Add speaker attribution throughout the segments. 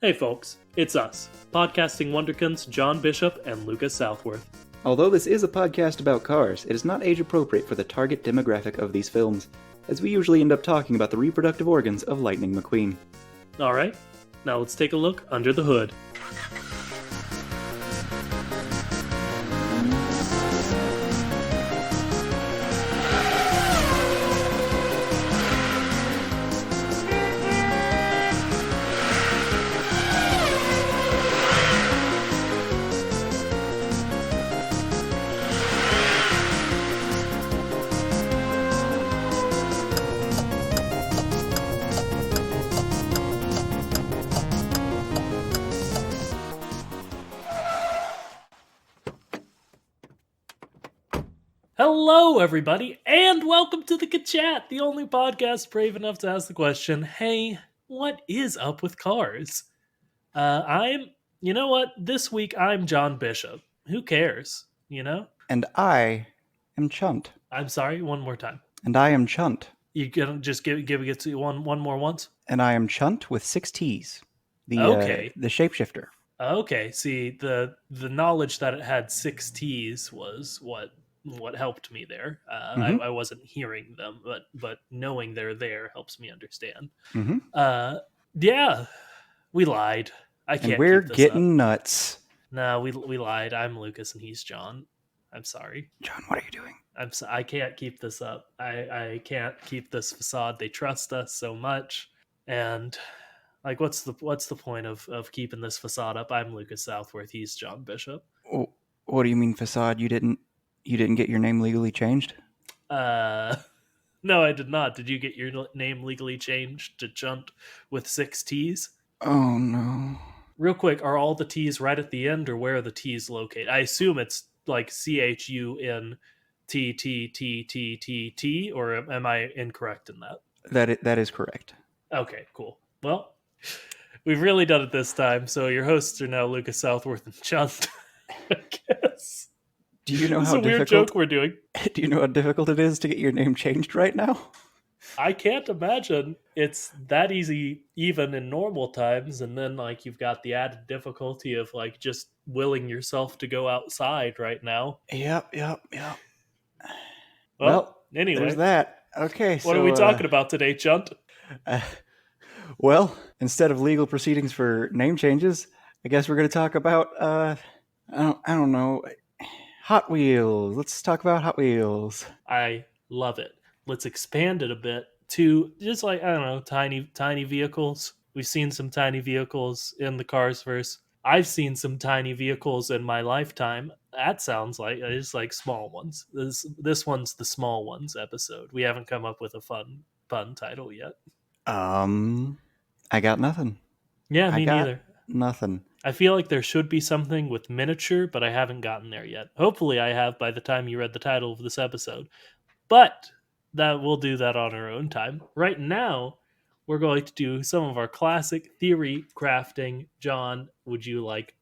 Speaker 1: Hey folks, it's us, podcasting wonderkins John Bishop and Lucas Southworth.
Speaker 2: Although this is a podcast about cars, it is not age appropriate for the target demographic of these films, as we usually end up talking about the reproductive organs of Lightning McQueen.
Speaker 1: Alright, now let's take a look under the hood. Hello, everybody, and welcome to the Chat, the only podcast brave enough to ask the question, hey, what is up with cars? You know what? This week I'm John Bishop. Who cares, you know?
Speaker 2: And I am Chunt.
Speaker 1: I'm sorry, one more time.
Speaker 2: And I am Chunt.
Speaker 1: You gonna just give it to one more once?
Speaker 2: And I am Chunt with 6 T's. The shapeshifter.
Speaker 1: Okay, see, the knowledge that it had 6 T's was what helped me there. I wasn't hearing them, but knowing they're there helps me understand. Yeah, we lied. I can't.
Speaker 2: And we're
Speaker 1: keep this
Speaker 2: getting
Speaker 1: up.
Speaker 2: nuts.
Speaker 1: No, we lied. I'm Lucas and he's John. I'm sorry.
Speaker 2: John, what are you doing?
Speaker 1: I can't keep this up. I can't keep this facade. They trust us so much, and like, what's the point of keeping this facade up? I'm Lucas Southworth. He's John Bishop.
Speaker 2: Oh, what do you mean facade? You didn't get your name legally changed?
Speaker 1: No, I did not. Did you get your name legally changed to Chunt with 6 T's?
Speaker 2: Oh, no.
Speaker 1: Real quick, are all the T's right at the end, or where are the T's located? I assume it's like CHUNTTTTT, or am I incorrect in that?
Speaker 2: That is correct.
Speaker 1: Okay, cool. Well, we've really done it this time, so your hosts are now Lucas Southworth and Chunt, I guess.
Speaker 2: Do you know
Speaker 1: It's
Speaker 2: how
Speaker 1: a weird
Speaker 2: difficult
Speaker 1: joke we're doing.
Speaker 2: Do you know how difficult it is to get your name changed right now?
Speaker 1: I can't imagine it's that easy even in normal times, and then like you've got the added difficulty of like just willing yourself to go outside right now.
Speaker 2: Yep.
Speaker 1: Well, anyway,
Speaker 2: there's that. Okay,
Speaker 1: what are we talking about today, Chunt?
Speaker 2: Well, instead of legal proceedings for name changes, I guess we're going to talk about I don't know, Hot Wheels. Let's talk about Hot Wheels.
Speaker 1: I love it. Let's expand it a bit to just like, I don't know, tiny vehicles. We've seen some tiny vehicles in the Carsverse. I've seen some tiny vehicles in my lifetime. That sounds like it's like small ones. This one's the small ones episode. We haven't come up with a fun title yet.
Speaker 2: I got nothing.
Speaker 1: Yeah, me neither.
Speaker 2: Nothing.
Speaker 1: I feel like there should be something with miniature, but I haven't gotten there yet. Hopefully I have by the time you read the title of this episode. But that we'll do that on our own time. Right now, we're going to do some of our classic theory crafting. John, would you like...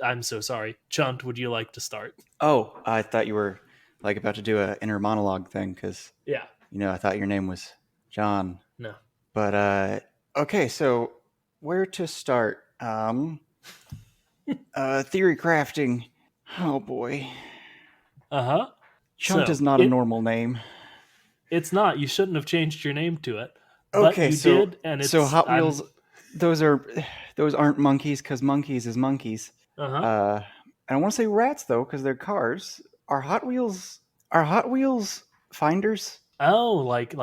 Speaker 1: I'm so sorry. Chunt, would you like to start?
Speaker 2: Oh, I thought you were like about to do an inner monologue thing, because
Speaker 1: yeah,
Speaker 2: I thought your name was John.
Speaker 1: No.
Speaker 2: But, okay, so where to start? Theory crafting. Oh boy. Chunt is not a normal name.
Speaker 1: It's not. You shouldn't have changed your name to it.
Speaker 2: Okay,
Speaker 1: but you did, and it's
Speaker 2: so Hot Wheels. Those aren't monkeys, because monkeys is monkeys. And I want to say rats though, because they're cars. Are Hot Wheels finders?
Speaker 1: Oh, like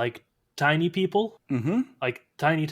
Speaker 1: tiny people?
Speaker 2: Mm-hmm.
Speaker 1: Like tiny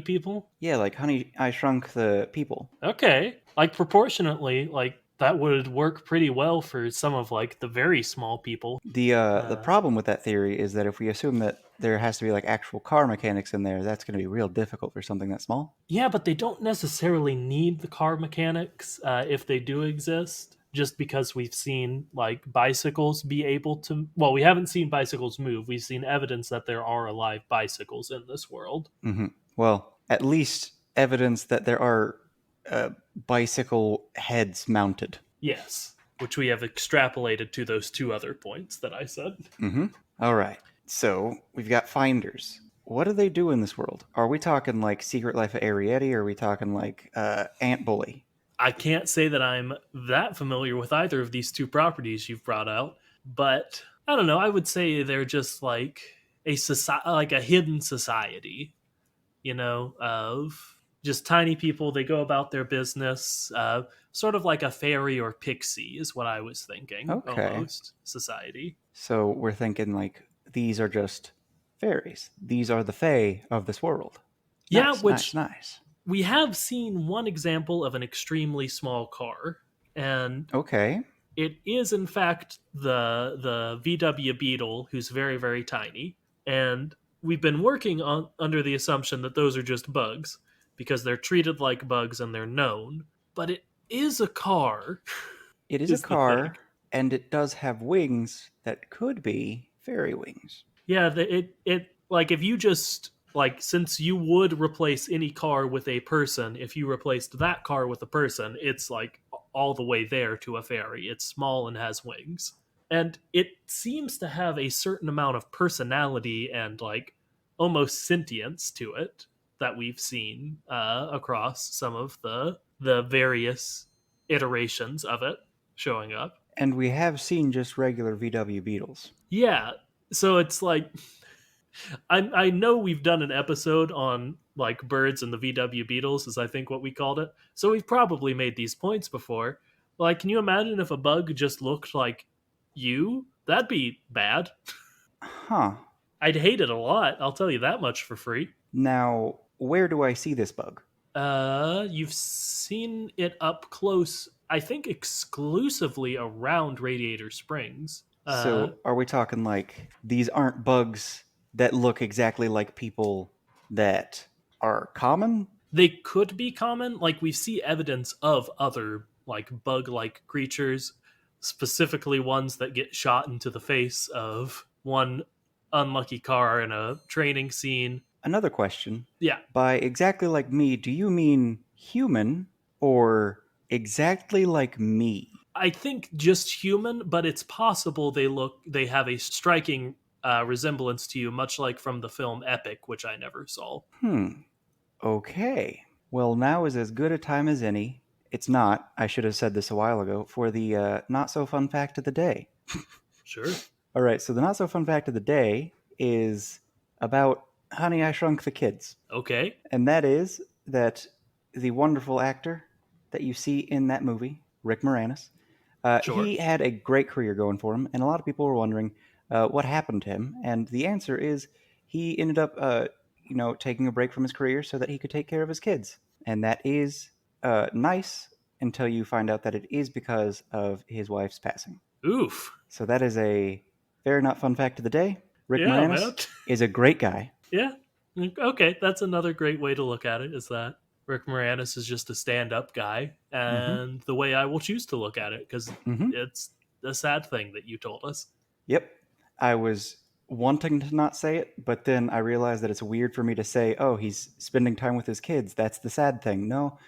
Speaker 1: people?
Speaker 2: Yeah, like Honey, I Shrunk the people.
Speaker 1: Okay. Like proportionately, like that would work pretty well for some of like the very small people.
Speaker 2: The problem with that theory is that if we assume that there has to be like actual car mechanics in there, that's going to be real difficult for something that small.
Speaker 1: Yeah, but they don't necessarily need the car mechanics if they do exist. Just because we've seen like bicycles be able to... Well, we haven't seen bicycles move. We've seen evidence that there are alive bicycles in this world.
Speaker 2: Mm-hmm. Well, at least evidence that there are bicycle heads mounted.
Speaker 1: Yes, which we have extrapolated to those 2 other points that I said.
Speaker 2: Mm-hmm. All right. So we've got finders. what do they do in this world? Are we talking like Secret Life of Arietti, or are we talking like Ant Bully?
Speaker 1: I can't say that I'm that familiar with either of these two properties you've brought out, but I don't know. I would say they're just like a society, like a hidden society, of just tiny people. They go about their business, sort of like a fairy or pixie, is what I was thinking.
Speaker 2: Okay.
Speaker 1: Almost society.
Speaker 2: So we're thinking like these are just fairies. These are the fae of this world.
Speaker 1: Yeah,
Speaker 2: Nice, nice,
Speaker 1: which
Speaker 2: nice.
Speaker 1: we have seen one example of an extremely small car, and
Speaker 2: Okay.
Speaker 1: it is in fact the VW Beetle, who's very very tiny, and we've been working on under the assumption that those are just bugs because they're treated like bugs and they're known, but it is a car,
Speaker 2: It is a
Speaker 1: is the thing.
Speaker 2: car, and it does have wings that could be fairy wings.
Speaker 1: Yeah, it like if you just like since you would replace any car with a person, if you replaced that car with a person, it's like all the way there to a fairy. It's small and has wings. And it seems to have a certain amount of personality and like almost sentience to it that we've seen across some of the various iterations of it showing up.
Speaker 2: And we have seen just regular VW Beetles.
Speaker 1: Yeah, so it's like I know we've done an episode on like birds and the VW Beetles, is I think what we called it. So we've probably made these points before. Like, can you imagine if a bug just looked like you? That'd be bad.
Speaker 2: Huh.
Speaker 1: I'd hate it a lot. I'll tell you that much for free.
Speaker 2: Now, where do I see this bug?
Speaker 1: You've seen it up close. I think exclusively around Radiator Springs.
Speaker 2: So, are we talking like these aren't bugs that look exactly like people that are common?
Speaker 1: They could be common. Like we see evidence of other like bug-like creatures, specifically ones that get shot into the face of one unlucky car in a training scene.
Speaker 2: Another question.
Speaker 1: Yeah,
Speaker 2: By exactly like me, do you mean human or exactly like me?
Speaker 1: I think just human, but it's possible they have a striking resemblance to you, much like from the film Epic, which I never saw.
Speaker 2: Hmm. Okay. Well, now is as good a time as any. It's not, I should have said this a while ago, for the not so fun fact of the day.
Speaker 1: Sure.
Speaker 2: All right, so the not so fun fact of the day is about Honey, I Shrunk the Kids.
Speaker 1: Okay.
Speaker 2: And that is that the wonderful actor that you see in that movie, Rick Moranis,
Speaker 1: Sure.
Speaker 2: he had a great career going for him, and a lot of people were wondering what happened to him. And the answer is he ended up, taking a break from his career so that he could take care of his kids. And that is nice until you find out that it is because of his wife's passing.
Speaker 1: Oof.
Speaker 2: So that is a very not fun fact of the day. Rick
Speaker 1: Yeah,
Speaker 2: Moranis
Speaker 1: man.
Speaker 2: is a great guy.
Speaker 1: Yeah. Okay, that's another great way to look at it, is that Rick Moranis is just a stand-up guy,
Speaker 2: Mm-hmm.
Speaker 1: and the way I will choose to look at it, because
Speaker 2: Mm-hmm.
Speaker 1: it's a sad thing that you told us.
Speaker 2: Yep. I was wanting to not say it, but then I realized that it's weird for me to say, "Oh, he's spending time with his kids. That's the sad thing." No,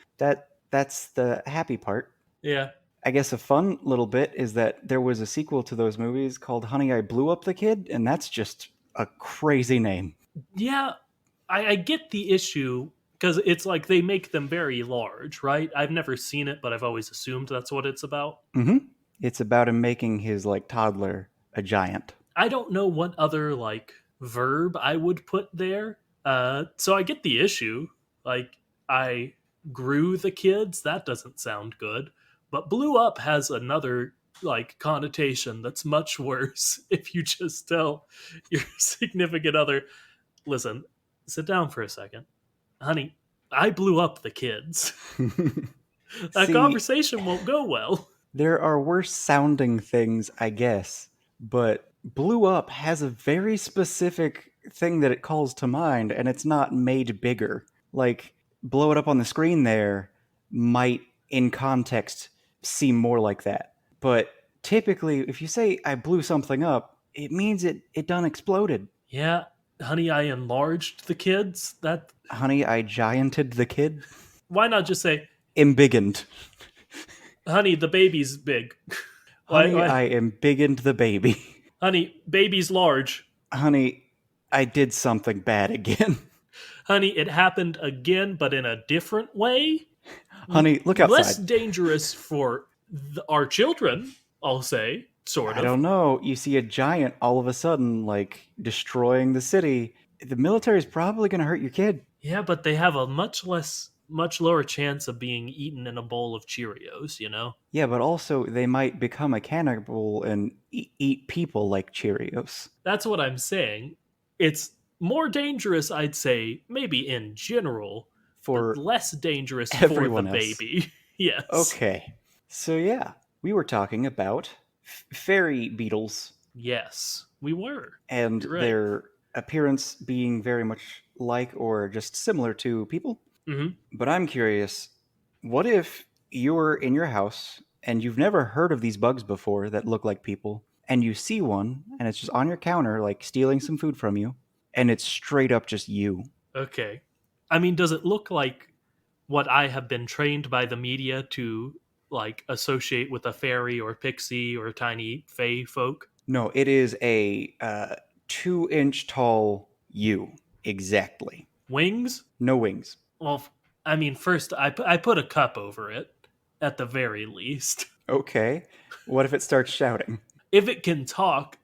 Speaker 2: that's the happy part.
Speaker 1: Yeah.
Speaker 2: I guess a fun little bit is that there was a sequel to those movies called Honey, I Blew Up the Kid, and that's just a crazy name.
Speaker 1: Yeah, I get the issue because it's like they make them very large, right? I've never seen it, but I've always assumed that's what it's about.
Speaker 2: Mm-hmm. It's about him making his like toddler a giant.
Speaker 1: I don't know what other like verb I would put there. So I get the issue. Like I grew the kids, that doesn't sound good. But blew up has another like connotation that's much worse if you just tell your significant other, listen, sit down for a second. Honey, I blew up the kids. That
Speaker 2: See,
Speaker 1: conversation won't go well.
Speaker 2: there are worse sounding things, I guess, but blew up has a very specific thing that it calls to mind, and it's not made bigger. Like, blow it up on the screen there might, in context, seem more like that. But typically, if you say, I blew something up, it means it done exploded.
Speaker 1: Yeah, honey, I enlarged the kids. That
Speaker 2: Honey, I gianted the kid.
Speaker 1: why not just say,
Speaker 2: Embiggened.
Speaker 1: honey, the baby's big. why,
Speaker 2: Honey,
Speaker 1: why?
Speaker 2: I embiggened the baby.
Speaker 1: Honey, baby's large.
Speaker 2: Honey, I did something bad again.
Speaker 1: Honey, it happened again, but in a different way.
Speaker 2: Honey, look
Speaker 1: Less
Speaker 2: outside.
Speaker 1: dangerous for our children, I'll say, sort
Speaker 2: I
Speaker 1: of.
Speaker 2: don't know. You see a giant all of a sudden, like, destroying the city. The military's probably going to hurt your kid.
Speaker 1: Yeah, but they have a much lower chance of being eaten in a bowl of Cheerios, you know?
Speaker 2: Yeah, but also they might become a cannibal and eat people like Cheerios.
Speaker 1: That's what I'm saying. It's more dangerous, I'd say, maybe in general, but
Speaker 2: For
Speaker 1: less dangerous for the
Speaker 2: everyone else.
Speaker 1: baby. Yes.
Speaker 2: Okay. So, yeah, we were talking about fairy beetles
Speaker 1: Yes, we were.
Speaker 2: and
Speaker 1: You're right.
Speaker 2: their appearance being very much like or just similar to people.
Speaker 1: Hmm.
Speaker 2: But I'm curious, what if you're in your house and you've never heard of these bugs before that look like people, and you see one and it's just on your counter, like stealing some food from you, and it's straight up just you?
Speaker 1: Okay. I mean, does it look like what I have been trained by the media to like associate with a fairy or pixie or tiny fae folk?
Speaker 2: No, it is a 2 inch tall you. Exactly.
Speaker 1: Wings?
Speaker 2: No wings.
Speaker 1: Well, I mean, first I put a cup over it at the very least.
Speaker 2: Okay. What if it starts shouting?
Speaker 1: If it can talk,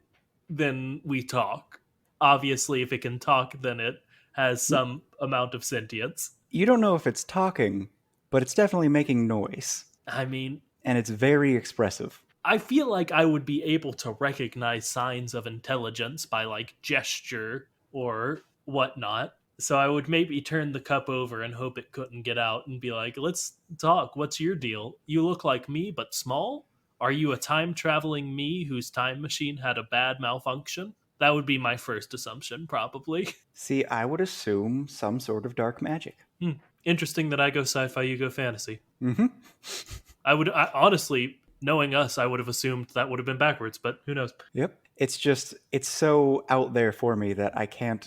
Speaker 1: then we talk. Obviously, if it can talk, then it has some amount of sentience.
Speaker 2: You don't know if it's talking, but it's definitely making noise,
Speaker 1: I mean,
Speaker 2: and it's very expressive.
Speaker 1: I feel like I would be able to recognize signs of intelligence by like gesture or whatnot. So I would maybe turn the cup over and hope it couldn't get out and be like, let's talk. What's your deal? You look like me, but small? Are you a time traveling me whose time machine had a bad malfunction? That would be my first assumption, probably.
Speaker 2: See, I would assume some sort of dark magic.
Speaker 1: Hmm. Interesting that I go sci fi, you go fantasy.
Speaker 2: Mm-hmm.
Speaker 1: Honestly, knowing us, I would have assumed that would have been backwards, but who knows?
Speaker 2: Yep. It's just, it's so out there for me that I can't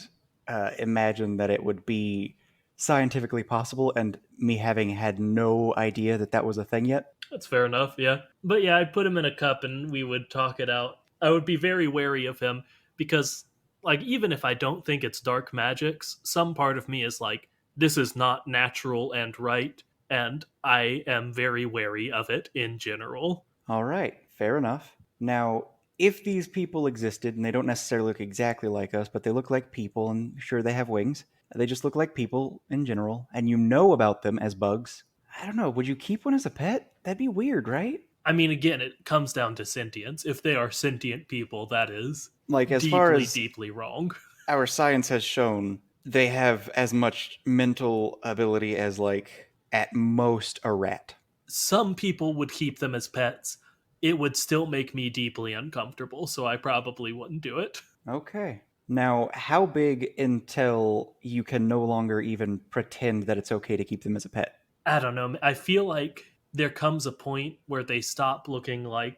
Speaker 2: imagine that it would be scientifically possible, and me having had no idea that that was a thing yet.
Speaker 1: That's fair enough, yeah. But yeah, I'd put him in a cup and we would talk it out. I would be very wary of him because, like, even if I don't think it's dark magics, some part of me is like, this is not natural and right, and I am very wary of it in general.
Speaker 2: All right, fair enough. Now, if these people existed and they don't necessarily look exactly like us, but they look like people, and sure, they have wings, they just look like people in general, and you know about them as bugs, I don't know, would you keep one as a pet? That'd be weird, right?
Speaker 1: I mean, again, it comes down to sentience. If they are sentient people, that is
Speaker 2: Like, as far
Speaker 1: deeply,
Speaker 2: as
Speaker 1: deeply wrong.
Speaker 2: our science has shown, they have as much mental ability as, like, at most a rat.
Speaker 1: Some people would keep them as pets. It would still make me deeply uncomfortable, so I probably wouldn't do it.
Speaker 2: Okay. Now, how big until you can no longer even pretend that it's okay to keep them as a pet?
Speaker 1: I don't know. I feel like there comes a point where they stop looking like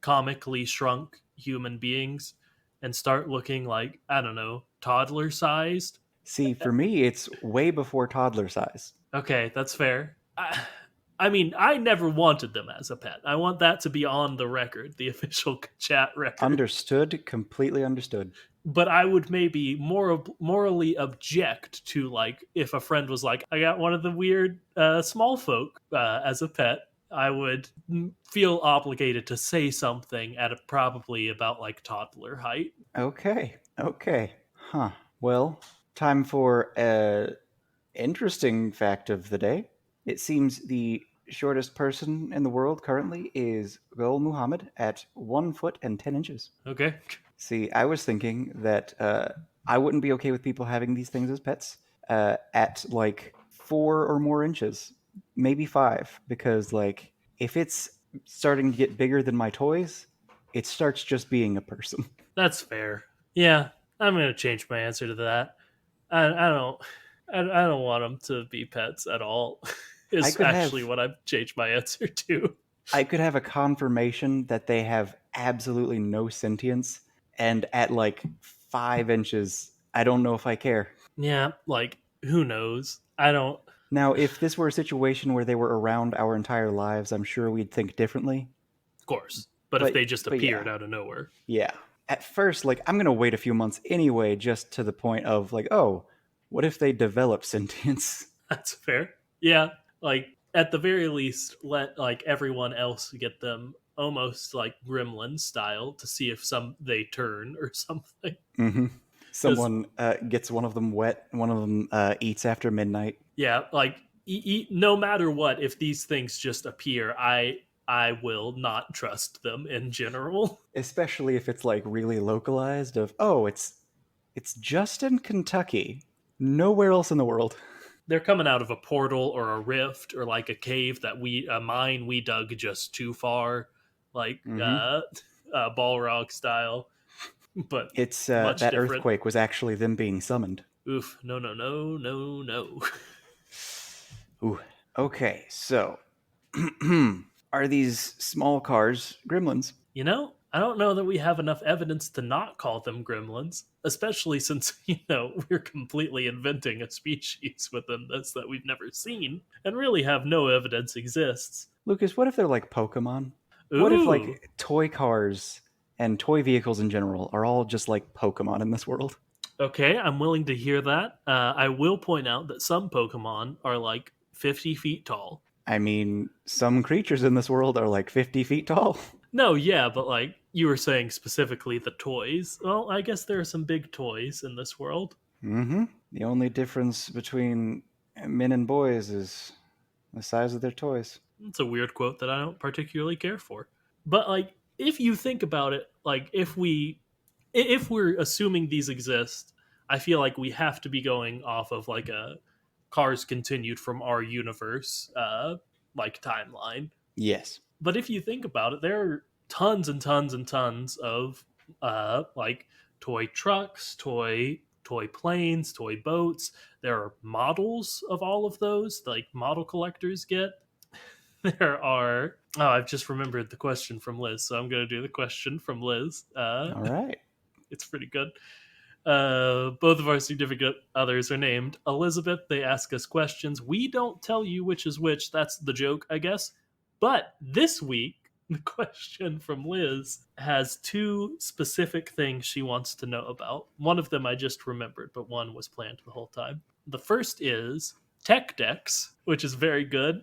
Speaker 1: comically shrunk human beings and start looking like, I don't know, toddler sized.
Speaker 2: See, for me, it's way before toddler size.
Speaker 1: Okay, that's fair. I mean, I never wanted them as a pet. I want that to be on the record, the official chat record.
Speaker 2: Understood, completely understood.
Speaker 1: But I would maybe morally object to like if a friend was like, I got one of the weird small folk as a pet. I would feel obligated to say something at probably about like toddler height.
Speaker 2: Okay, okay. Huh. Well, time for a interesting fact of the day. It seems the shortest person in the world currently is Gul Muhammad at 1 foot and 10 inches.
Speaker 1: Okay.
Speaker 2: See, I was thinking that I wouldn't be okay with people having these things as pets at like 4 or more inches, maybe 5, because like if it's starting to get bigger than my toys, it starts just being a person.
Speaker 1: That's fair. Yeah, I'm gonna change my answer to that. I don't I don't want them to be pets at all.
Speaker 2: I
Speaker 1: Is
Speaker 2: could
Speaker 1: actually
Speaker 2: have
Speaker 1: what I've changed my answer to.
Speaker 2: I could have a confirmation that they have absolutely no sentience, and at like 5 inches, I don't know if I care.
Speaker 1: Yeah, like who knows? I don't.
Speaker 2: Now, if this were a situation where they were around our entire lives, I'm sure we'd think differently.
Speaker 1: Of course, but if
Speaker 2: But
Speaker 1: they just
Speaker 2: but yeah,
Speaker 1: appeared out of nowhere,
Speaker 2: yeah. at first, like, I'm gonna wait a few months anyway, just to the point of like, oh, what if they develop sentience?
Speaker 1: That's fair. Yeah, like at the very least, let like everyone else get them almost like gremlin style to see if some they turn or something.
Speaker 2: Mm-hmm.
Speaker 1: Because
Speaker 2: Someone gets one of them wet, one of them eats after midnight.
Speaker 1: yeah, like no matter what, if these things just appear, I will not trust them in general.
Speaker 2: Especially if it's like really localized. Of oh, it's just in Kentucky, nowhere else in the world.
Speaker 1: They're coming out of a portal or a rift or like a cave that we a mine we dug just too far, like
Speaker 2: Mm-hmm.
Speaker 1: Balrog style, but
Speaker 2: It's
Speaker 1: much
Speaker 2: that
Speaker 1: different.
Speaker 2: earthquake was actually them being summoned.
Speaker 1: Oof, no, no, no, no, no.
Speaker 2: Ooh. Okay, so are these small cars gremlins?
Speaker 1: You know, I don't know that we have enough evidence to not call them gremlins, especially since, we're completely inventing a species within this that we've never seen and really have no evidence exists.
Speaker 2: Lucas, what if they're like Pokemon? What if
Speaker 1: Ooh,
Speaker 2: like toy cars and toy vehicles in general are all just like Pokemon in this world?
Speaker 1: okay, I'm willing to hear that. I will point out that some Pokemon are like 50 feet tall.
Speaker 2: I mean, some creatures in this world are like 50 feet tall.
Speaker 1: No, yeah, but like you were saying specifically the toys. Well, I guess there are some big toys in this world.
Speaker 2: Mm-hmm. The only difference between men and boys is the size of their toys.
Speaker 1: It's a weird quote that I don't particularly care for. But like if you think about it, like if we're assuming these exist, I feel like we have to be going off of like a cars continued from our universe like timeline.
Speaker 2: Yes.
Speaker 1: But if you think about it, there are tons and tons and tons of like toy trucks, toy planes, toy boats. There are models of all of those, like model collectors get. There are. Oh, I've just remembered the question from Liz, so I'm going to do the question from Liz.
Speaker 2: All right.
Speaker 1: It's pretty good. Both of our significant others are named Elizabeth. They ask us questions. We don't tell you which is which. That's the joke, I guess. But this week, the question from Liz has two specific things she wants to know about. One of them I just remembered, but one was planned the whole time. The first is tech decks, which is very good.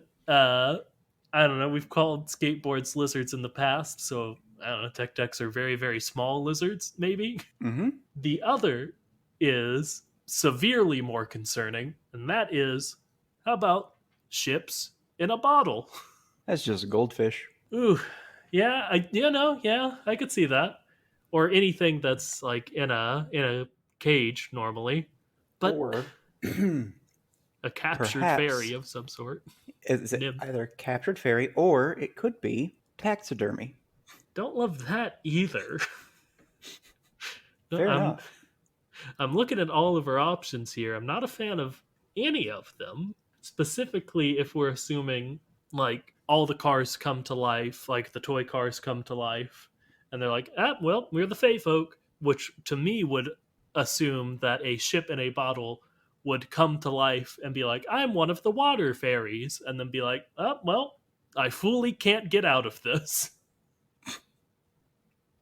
Speaker 1: I don't know. We've called skateboards lizards in the past, so I don't know. Tech decks are very, very small lizards, maybe.
Speaker 2: Mm-hmm.
Speaker 1: The other is severely more concerning, and that is how about ships in a bottle?
Speaker 2: That's just a goldfish.
Speaker 1: Ooh, yeah, yeah, I could see that. Or anything that's like in a cage normally, but
Speaker 2: Or
Speaker 1: a captured fairy
Speaker 2: perhaps
Speaker 1: of some sort.
Speaker 2: is it
Speaker 1: Nymph.
Speaker 2: either captured fairy or it could be taxidermy.
Speaker 1: Don't love that either.
Speaker 2: Fair
Speaker 1: I'm
Speaker 2: enough.
Speaker 1: I'm looking at all of our options here. I'm not a fan of any of them. Specifically, if we're assuming like all the cars come to life, like the toy cars come to life, and they're like, well, we're the Fey folk, which to me would assume that a ship in a bottle would come to life and be like, I'm one of the water fairies, and then be like, well, I fully can't get out of this.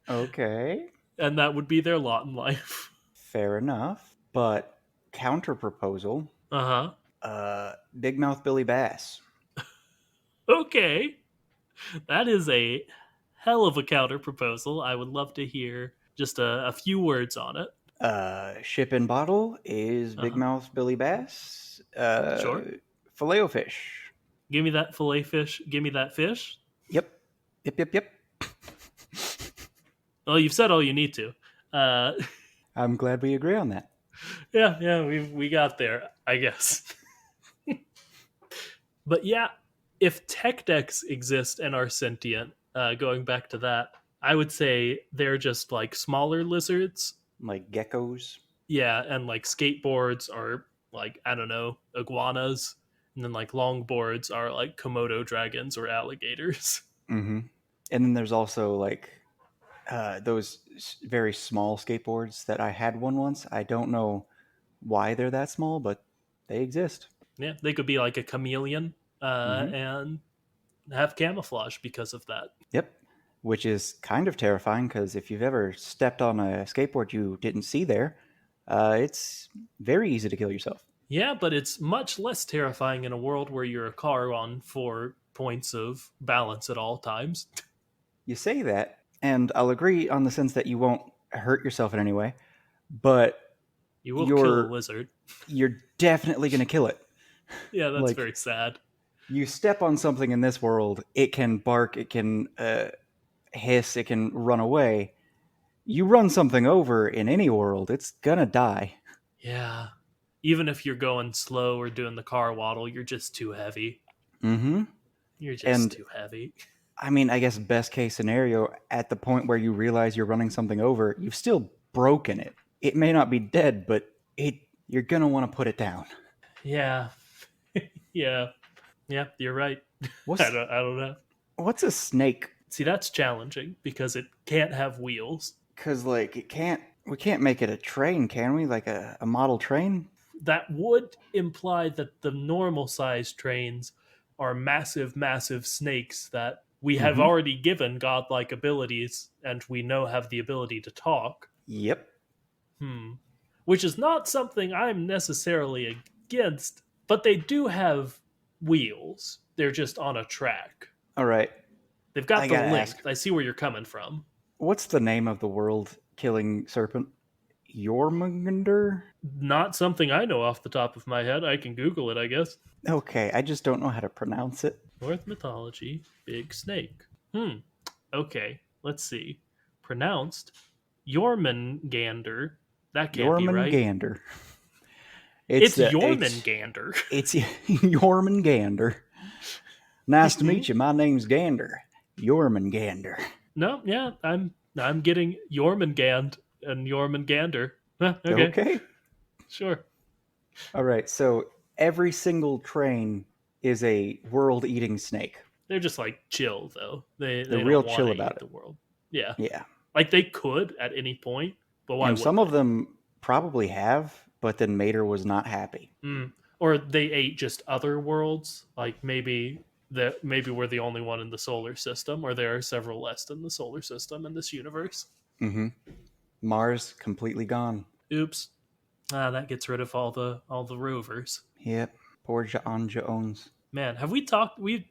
Speaker 2: Okay.
Speaker 1: And that would be their lot in life.
Speaker 2: Fair enough. But counter proposal,
Speaker 1: Uh huh.
Speaker 2: Big Mouth Billy Bass.
Speaker 1: Okay. That is a hell of a counter proposal. I would love to hear just a few words on it.
Speaker 2: Ship in bottle is
Speaker 1: Uh
Speaker 2: Big
Speaker 1: huh.
Speaker 2: Mouth Billy Bass.
Speaker 1: Sure.
Speaker 2: Filet-O-Fish.
Speaker 1: Give me that fillet fish. Give me that fish.
Speaker 2: Yep. Yep, yep, yep.
Speaker 1: Well, you've said all you need to. Uh,
Speaker 2: I'm glad we agree on that.
Speaker 1: yeah, we got there, I guess. But yeah, if tech decks exist and are sentient, going back to that, I would say they're just like smaller lizards.
Speaker 2: Like geckos.
Speaker 1: Yeah, and like skateboards are like I don't know iguanas, and then like longboards are like Komodo dragons or alligators.
Speaker 2: Mm-hmm. And then there's also like those very small skateboards that I had one once. I don't know why they're that small, but they exist.
Speaker 1: Yeah, they could be like a chameleon
Speaker 2: Mm-hmm.
Speaker 1: and have camouflage because of that.
Speaker 2: Yep. which is kind of terrifying because if you've ever stepped on a skateboard you didn't see there, it's very easy to kill yourself.
Speaker 1: Yeah, but it's much less terrifying in a world where you're a car on 4 points of balance at all times.
Speaker 2: You say that, and I'll agree on the sense that you won't hurt yourself in any way, but
Speaker 1: You will kill a
Speaker 2: you're
Speaker 1: lizard.
Speaker 2: you're definitely going to kill it.
Speaker 1: Yeah, that's
Speaker 2: Like,
Speaker 1: very sad.
Speaker 2: you step on something in this world, it can bark, it can hiss, it can run away. You run something over in any world, it's gonna die.
Speaker 1: Yeah. Even if you're going slow or doing the car waddle, you're just too heavy.
Speaker 2: Mm-hmm.
Speaker 1: You're just
Speaker 2: And
Speaker 1: too heavy.
Speaker 2: I mean, I guess best case scenario, at the point where you realize you're running something over, you've still broken it. It may not be dead, but it you're gonna want to put it down.
Speaker 1: Yeah. Yeah. Yeah, you're right.
Speaker 2: What's
Speaker 1: I don't know.
Speaker 2: what's a snake?
Speaker 1: See, that's challenging because it can't have wheels.
Speaker 2: Because like it can't we can't make it a train, can we? Like a model train?
Speaker 1: That would imply that the normal sized trains are massive, massive snakes that we have
Speaker 2: Mm-hmm.
Speaker 1: already given godlike abilities and we know have the ability to talk.
Speaker 2: Yep.
Speaker 1: Hmm. Which is not something I'm necessarily against, but they do have wheels. They're just on a track.
Speaker 2: All right.
Speaker 1: They've got
Speaker 2: I
Speaker 1: the
Speaker 2: gotta ask,
Speaker 1: length. I see where you're coming from.
Speaker 2: what's the name of the world killing serpent? Jormungandr?
Speaker 1: Not something I know off the top of my head. I can Google it, I guess.
Speaker 2: Okay, I just don't know how to pronounce it.
Speaker 1: North mythology, big snake. Okay, let's see. Pronounced Jormungandr. That can't be right.
Speaker 2: Jormungandr. It's
Speaker 1: It's
Speaker 2: the H.
Speaker 1: Jormungandr.
Speaker 2: It's Jormungandr. Nice to meet you. My name's Gander. Jormungandr.
Speaker 1: No, yeah, I'm getting Jormungand and Jormungandr. Huh, okay,
Speaker 2: Okay.
Speaker 1: sure.
Speaker 2: All right. So every single train is a world-eating snake.
Speaker 1: They're just like chill though.
Speaker 2: They're
Speaker 1: They
Speaker 2: real
Speaker 1: don't want
Speaker 2: chill
Speaker 1: to
Speaker 2: about
Speaker 1: eat
Speaker 2: it.
Speaker 1: the world. Yeah,
Speaker 2: Yeah.
Speaker 1: like they could at any point, but why
Speaker 2: And some
Speaker 1: wouldn't
Speaker 2: of
Speaker 1: they?
Speaker 2: them probably have, but then Mater was not happy.
Speaker 1: Or they ate just other worlds. Like maybe we're the only one in the solar system, or there are several less in the solar system in this universe.
Speaker 2: Mm-hmm. Mars completely gone.
Speaker 1: Oops. That gets rid of all the rovers.
Speaker 2: Yep. Poor Anja owns.
Speaker 1: Man, have we talked? We've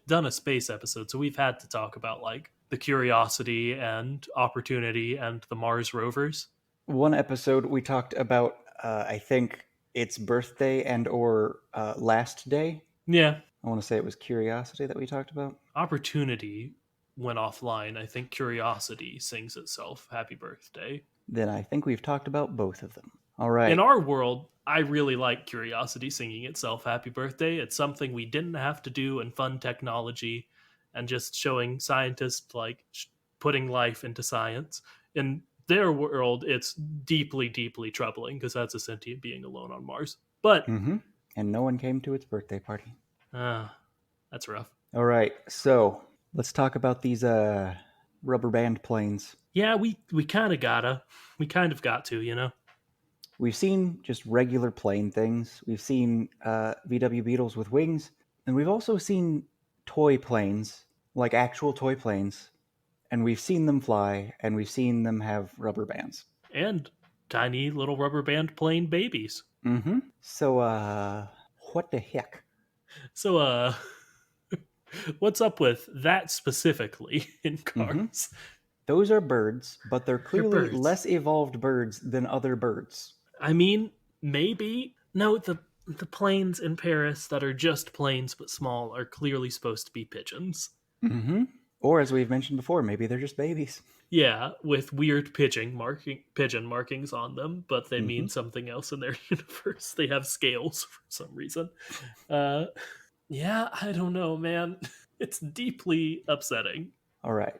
Speaker 1: done a space episode, so we've had to talk about like the Curiosity and Opportunity and the Mars rovers.
Speaker 2: One episode we talked about, I think its birthday and or last day.
Speaker 1: Yeah,
Speaker 2: I want to say it was Curiosity that we talked about.
Speaker 1: Opportunity went offline. I think Curiosity sings itself "Happy Birthday."
Speaker 2: Then I think we've talked about both of them. All
Speaker 1: In
Speaker 2: right.
Speaker 1: our world, I really like Curiosity singing itself "Happy Birthday." It's something we didn't have to do in fun technology, and just showing scientists like putting life into science. In their world, it's deeply, deeply troubling because that's a sentient being alone on Mars. But
Speaker 2: Mm-hmm. And no one came to its birthday party.
Speaker 1: uh, that's rough.
Speaker 2: All right. So let's talk about these rubber band planes.
Speaker 1: Yeah, we kind of gotta, we kind of got to, you know.
Speaker 2: We've seen just regular plane things. We've seen VW Beetles with wings, and we've also seen toy planes, like actual toy planes, and we've seen them fly, and we've seen them have rubber bands.
Speaker 1: And tiny little rubber band plane babies.
Speaker 2: Mm-hmm. So, what the heck?
Speaker 1: So, what's up with that specifically in
Speaker 2: Mm-hmm.
Speaker 1: cars?
Speaker 2: Those are birds, but they're
Speaker 1: They're
Speaker 2: clearly
Speaker 1: birds.
Speaker 2: less evolved birds than other birds.
Speaker 1: I mean, maybe no. The planes in Paris that are just planes but small are clearly supposed to be pigeons.
Speaker 2: Mm-hmm. Or, as we've mentioned before, maybe they're just babies.
Speaker 1: Yeah, with weird pigeon markings on them, but they
Speaker 2: Mm-hmm.
Speaker 1: mean something else in their universe. They have scales for some reason. Uh, yeah, I don't know, man. It's deeply upsetting.
Speaker 2: All right.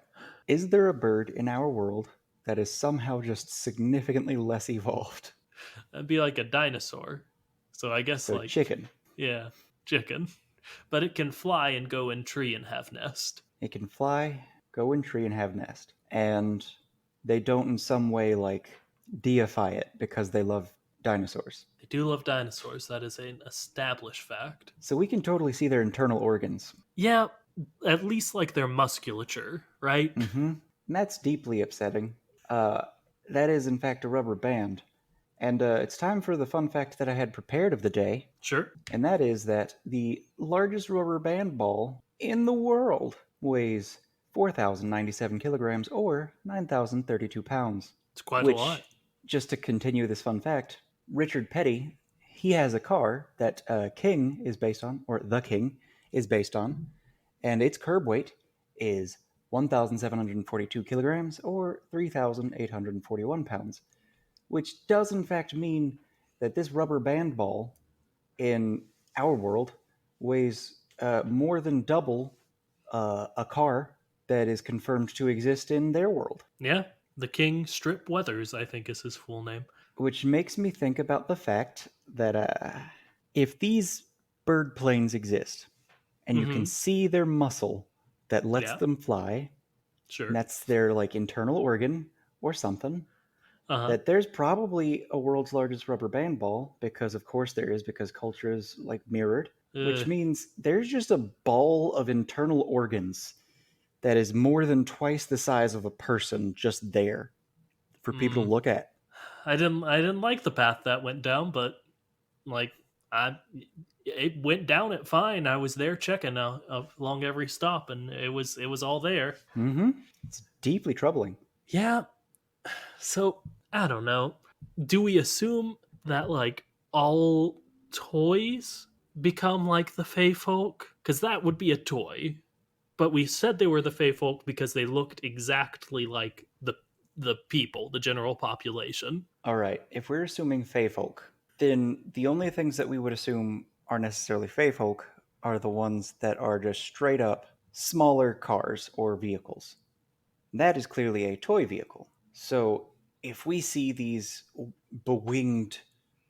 Speaker 2: Is there a bird in our world that is somehow just significantly less evolved?
Speaker 1: It'd be like a dinosaur. So I guess
Speaker 2: So,
Speaker 1: like
Speaker 2: chicken.
Speaker 1: yeah, chicken. But it can fly and go in tree and have nest.
Speaker 2: It can fly, go in tree, and have nest. And they don't in some way like deify it because they love dinosaurs.
Speaker 1: They do love dinosaurs. That is an established fact.
Speaker 2: So we can totally see their internal organs.
Speaker 1: Yeah, at least like their musculature, right?
Speaker 2: Mm-hmm. And that's deeply upsetting. Uh, that is, in fact, a rubber band. And it's time for the fun fact that I had prepared of the day,
Speaker 1: Sure.
Speaker 2: and that is that the largest rubber band ball in the world weighs 4,097 kilograms or 9,032 pounds.
Speaker 1: It's quite a lot.
Speaker 2: Which, just to continue this fun fact, Richard Petty, he has a car that King is based on, or The King is based on, and its curb weight is 1,742 kilograms or 3,841 pounds, which does in fact mean that this rubber band ball in our world weighs more than double a car that is confirmed to exist in their world.
Speaker 1: Yeah. The King Strip Weathers, I think is his full name.
Speaker 2: Which makes me think about the fact that if these bird planes exist and you can
Speaker 1: Mm-hmm.
Speaker 2: see their muscle that lets
Speaker 1: Yeah.
Speaker 2: them fly, and
Speaker 1: Sure.
Speaker 2: that's their like internal organ or something,
Speaker 1: Uh-huh.
Speaker 2: that there's probably a world's largest rubber band ball because of course there is because culture is like mirrored, which
Speaker 1: Uh,
Speaker 2: means there's just a ball of internal organs that is more than twice the size of a person just there for people to
Speaker 1: mm,
Speaker 2: look at.
Speaker 1: I didn't like the path that went down, but like I it went down it fine. I was there checking along every stop, and it was all there.
Speaker 2: Mm-hmm. It's deeply troubling.
Speaker 1: Yeah. So I don't know. Do we assume that like all toys become like the Fey folk? Because that would be a toy. But we said they were the Fey folk because they looked exactly like the people, the general population.
Speaker 2: All right, if we're assuming Fey folk, then the only things that we would assume are necessarily Fey folk are the ones that are just straight up smaller cars or vehicles. That is clearly a toy vehicle. So if we see these bewinged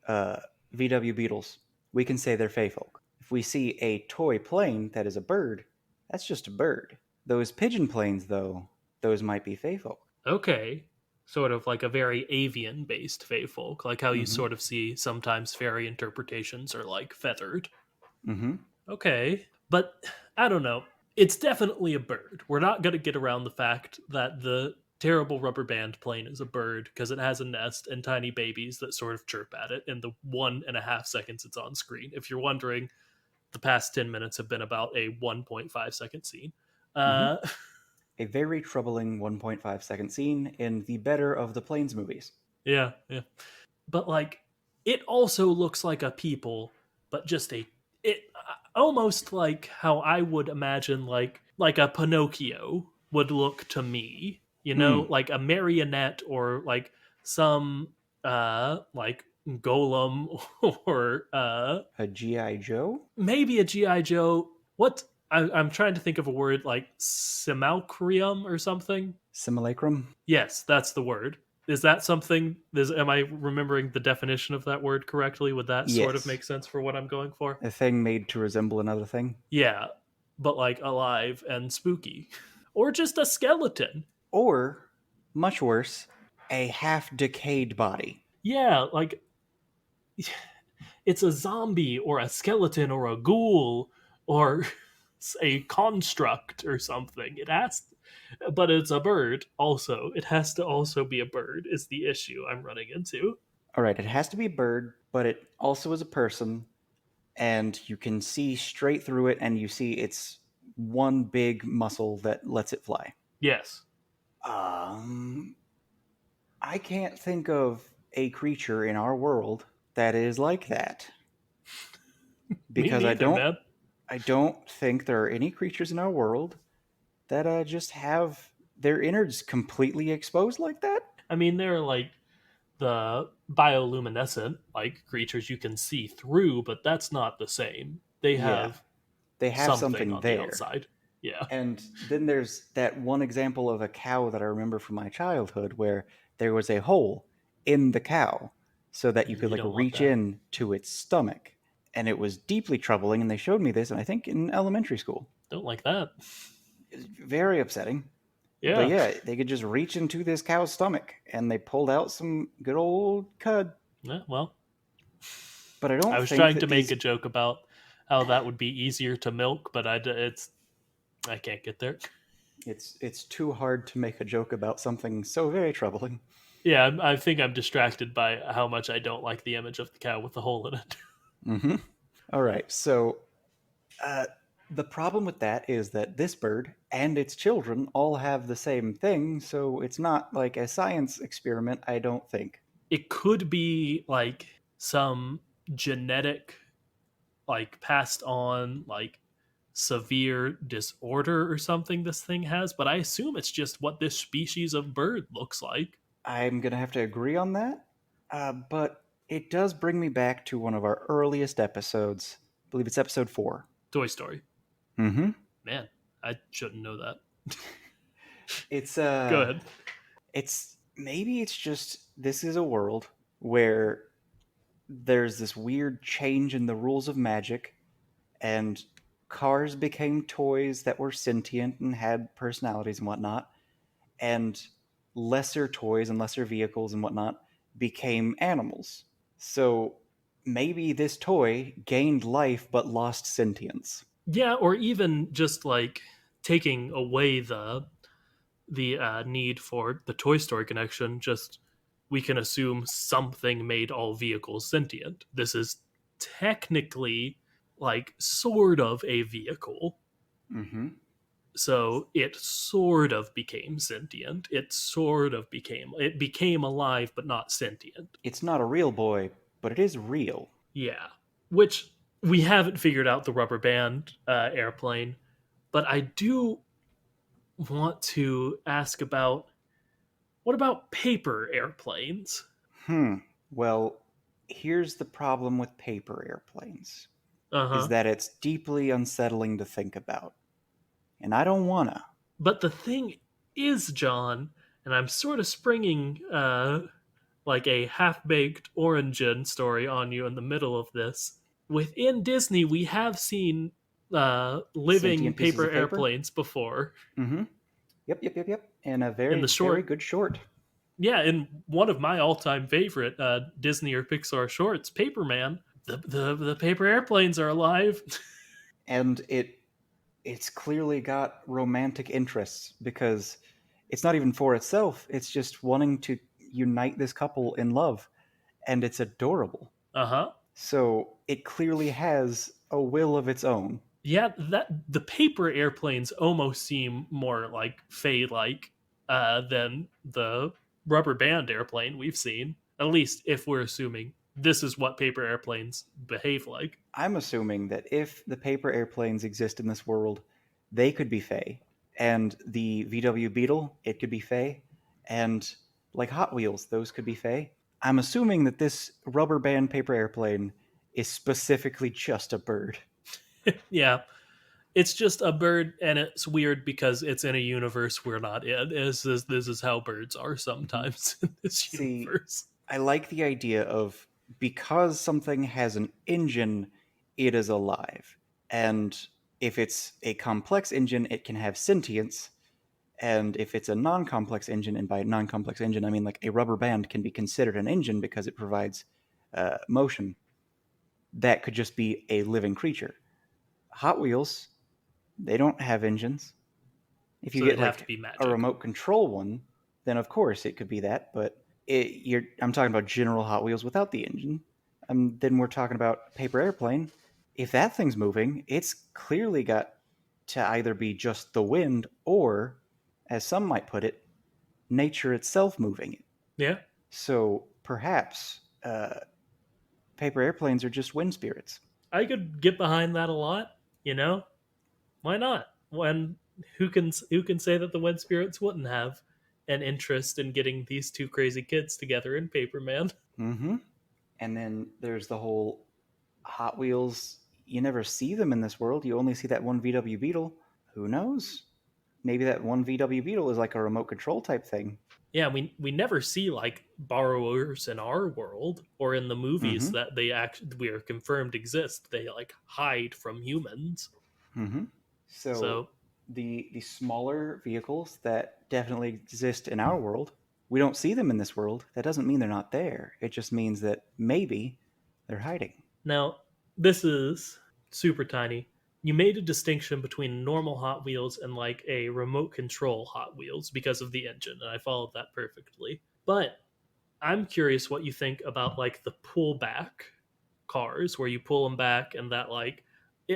Speaker 2: uh, VW Beetles, we can say they're Fey folk. If we see a toy plane that is a bird, that's just a bird. Those pigeon planes, though, those might be Fey folk.
Speaker 1: Okay. Sort of like a very avian based Fey folk, like how you
Speaker 2: Mm-hmm.
Speaker 1: sort of see sometimes fairy interpretations are like feathered.
Speaker 2: Mm-hmm.
Speaker 1: Okay. But I don't know. It's definitely a bird. We're not going to get around the fact that the terrible rubber band plane is a bird because it has a nest and tiny babies that sort of chirp at it in the 1.5 seconds it's on screen. If you're wondering, the past 10 minutes have been about a 1.5 second scene.
Speaker 2: Mm-hmm.
Speaker 1: Uh,
Speaker 2: A very troubling 1.5-second scene in the better of the Planes movies.
Speaker 1: yeah, yeah. But like, it also looks like a people, but just a it almost like how I would imagine like a Pinocchio would look to me. You know,
Speaker 2: Hmm.
Speaker 1: like a marionette or like some like golem or
Speaker 2: A G.I. Joe?
Speaker 1: maybe a GI Joe. What I'm trying to think of a word like simulacrum or something.
Speaker 2: Simulacrum?
Speaker 1: Yes, that's the word. Is that something? Am I remembering the definition of that word correctly? Would that sort of
Speaker 2: Yes.
Speaker 1: make sense for what I'm going for?
Speaker 2: A thing made to resemble another thing?
Speaker 1: Yeah, but like alive and spooky. Or just a skeleton.
Speaker 2: Or, much worse, a half decayed body.
Speaker 1: Yeah, like it's a zombie or a skeleton or a ghoul or a construct or something. It has, but it's a bird also. It has to also be a bird, is the issue I'm running into.
Speaker 2: Alright, it has to be a bird, but it also is a person, and you can see straight through it, and you see it's one big muscle that lets it fly.
Speaker 1: Yes.
Speaker 2: Um, I can't think of a creature in our world that is like that
Speaker 1: Me
Speaker 2: because
Speaker 1: neither, man.
Speaker 2: I don't think there are any creatures in our world that just have their innards completely exposed like that.
Speaker 1: I mean, they're like the bioluminescent, like creatures you can see through, but that's not the same. They
Speaker 2: Yeah,
Speaker 1: have
Speaker 2: they have
Speaker 1: something
Speaker 2: something
Speaker 1: on the
Speaker 2: there.
Speaker 1: outside. Yeah.
Speaker 2: And then there's that one example of a cow that I remember from my childhood where there was a hole in the cow so that you could
Speaker 1: You
Speaker 2: like
Speaker 1: don't want
Speaker 2: reach
Speaker 1: that.
Speaker 2: in to its stomach. And it was deeply troubling. And they showed me this, and I think in elementary school.
Speaker 1: Don't like that.
Speaker 2: It's very upsetting. But
Speaker 1: Yeah.
Speaker 2: yeah, they could just reach into this cow's stomach and they pulled out some good old cud.
Speaker 1: Yeah, well,
Speaker 2: But I
Speaker 1: I
Speaker 2: don't
Speaker 1: was
Speaker 2: think
Speaker 1: trying to
Speaker 2: that
Speaker 1: make
Speaker 2: these.
Speaker 1: a joke about how that would be easier to milk, but it's I can't get there.
Speaker 2: It's too hard to make a joke about something so very troubling.
Speaker 1: Yeah, I think I'm distracted by how much I don't like the image of the cow with the hole in it.
Speaker 2: Mm-hmm. All right, so uh, the problem with that is that this bird and its children all have the same thing, so it's not like a science experiment, I don't think.
Speaker 1: It could be like some genetic, like passed on, like severe disorder or something this thing has, but I assume it's just what this species of bird looks like.
Speaker 2: I'm gonna have to agree on that, but it does bring me back to one of our earliest episodes. I believe it's episode 4.
Speaker 1: Toy Story.
Speaker 2: Mm-hmm.
Speaker 1: Man, I shouldn't know that.
Speaker 2: It's
Speaker 1: Go ahead.
Speaker 2: it's maybe it's just this is a world where there's this weird change in the rules of magic, and cars became toys that were sentient and had personalities and whatnot, and lesser toys and lesser vehicles and whatnot became animals. So maybe this toy gained life but lost sentience.
Speaker 1: Yeah, or even just like taking away the need for the Toy Story connection. Just we can assume something made all vehicles sentient. This is technically like sort of a vehicle.
Speaker 2: Mm-hmm.
Speaker 1: So it sort of became sentient. It became alive but not sentient.
Speaker 2: It's not a real boy, but it is real.
Speaker 1: Yeah. Which we haven't figured out the rubber band airplane, but I do want to ask about what about paper airplanes?
Speaker 2: Hmm. Well, here's the problem with paper airplanes
Speaker 1: Uh
Speaker 2: is
Speaker 1: huh.
Speaker 2: that it's deeply unsettling to think about. And I don't wanna.
Speaker 1: But the thing is, John, and I'm sort of springing like a half baked origin story on you in the middle of this. Within Disney, we have seen living
Speaker 2: Sentient pieces
Speaker 1: paper
Speaker 2: of paper?
Speaker 1: airplanes before.
Speaker 2: Mm-hmm. Yep. And a
Speaker 1: In
Speaker 2: very,
Speaker 1: the
Speaker 2: very
Speaker 1: short,
Speaker 2: good short.
Speaker 1: yeah, in one of my all time favorite Disney or Pixar shorts, Paperman, the paper airplanes are alive.
Speaker 2: And it's clearly got romantic interests because it's not even for itself. It's just wanting to unite this couple in love, and it's adorable.
Speaker 1: Uh huh.
Speaker 2: So it clearly has a will of its own.
Speaker 1: Yeah, that the paper airplanes almost seem more like Fey like than the rubber band airplane we've seen. At least if we're assuming this is what paper airplanes behave like.
Speaker 2: I'm assuming that if the paper airplanes exist in this world, they could be Fey, and the VW Beetle, it could be Fey, and like Hot Wheels, those could be Fey. I'm assuming that this rubber band paper airplane is specifically just a bird.
Speaker 1: Yeah, it's just a bird, and it's weird because it's in a universe we're not in. This is how birds are
Speaker 2: Mhm.
Speaker 1: sometimes in this
Speaker 2: See,
Speaker 1: universe.
Speaker 2: I like the idea of because something has an engine, it is alive. And if it's a complex engine, it can have sentience. And if it's a non complex engine, and by non complex engine, I mean like a rubber band can be considered an engine because it provides motion, that could just be a living creature. Hot Wheels, they don't have engines. If you
Speaker 1: So
Speaker 2: get
Speaker 1: it'd have to
Speaker 2: like
Speaker 1: be
Speaker 2: a
Speaker 1: magic.
Speaker 2: remote control one, then of course it could be that. But I'm talking about general Hot Wheels without the engine. Then we're talking about paper airplane. If that thing's moving, it's clearly got to either be just the wind or, as some might put it, nature itself moving it.
Speaker 1: Yeah,
Speaker 2: So perhaps paper airplanes are just wind spirits.
Speaker 1: I could get behind that a lot. You know, why not? When who can say that the Wed Spirits wouldn't have an interest in getting these two crazy kids together in Paperman?
Speaker 2: Mm-hmm. And then there's the whole Hot Wheels. You never see them in this world. You only see that one VW Beetle. Who knows? Maybe that one VW Beetle is like a remote control type thing.
Speaker 1: Yeah, we never see like borrowers in our world or in the movies
Speaker 2: Mm-hmm.
Speaker 1: that they actually we are confirmed exist. They like hide from humans.
Speaker 2: Mm-hmm. So
Speaker 1: So
Speaker 2: the smaller vehicles that definitely exist in our world, we don't see them in this world. That doesn't mean they're not there. It just means that maybe they're hiding.
Speaker 1: now this is super tiny. you made a distinction between normal Hot Wheels and like a remote control Hot Wheels because of the engine, and I followed that perfectly. But I'm curious what you think about like the pullback cars where you pull them back and that like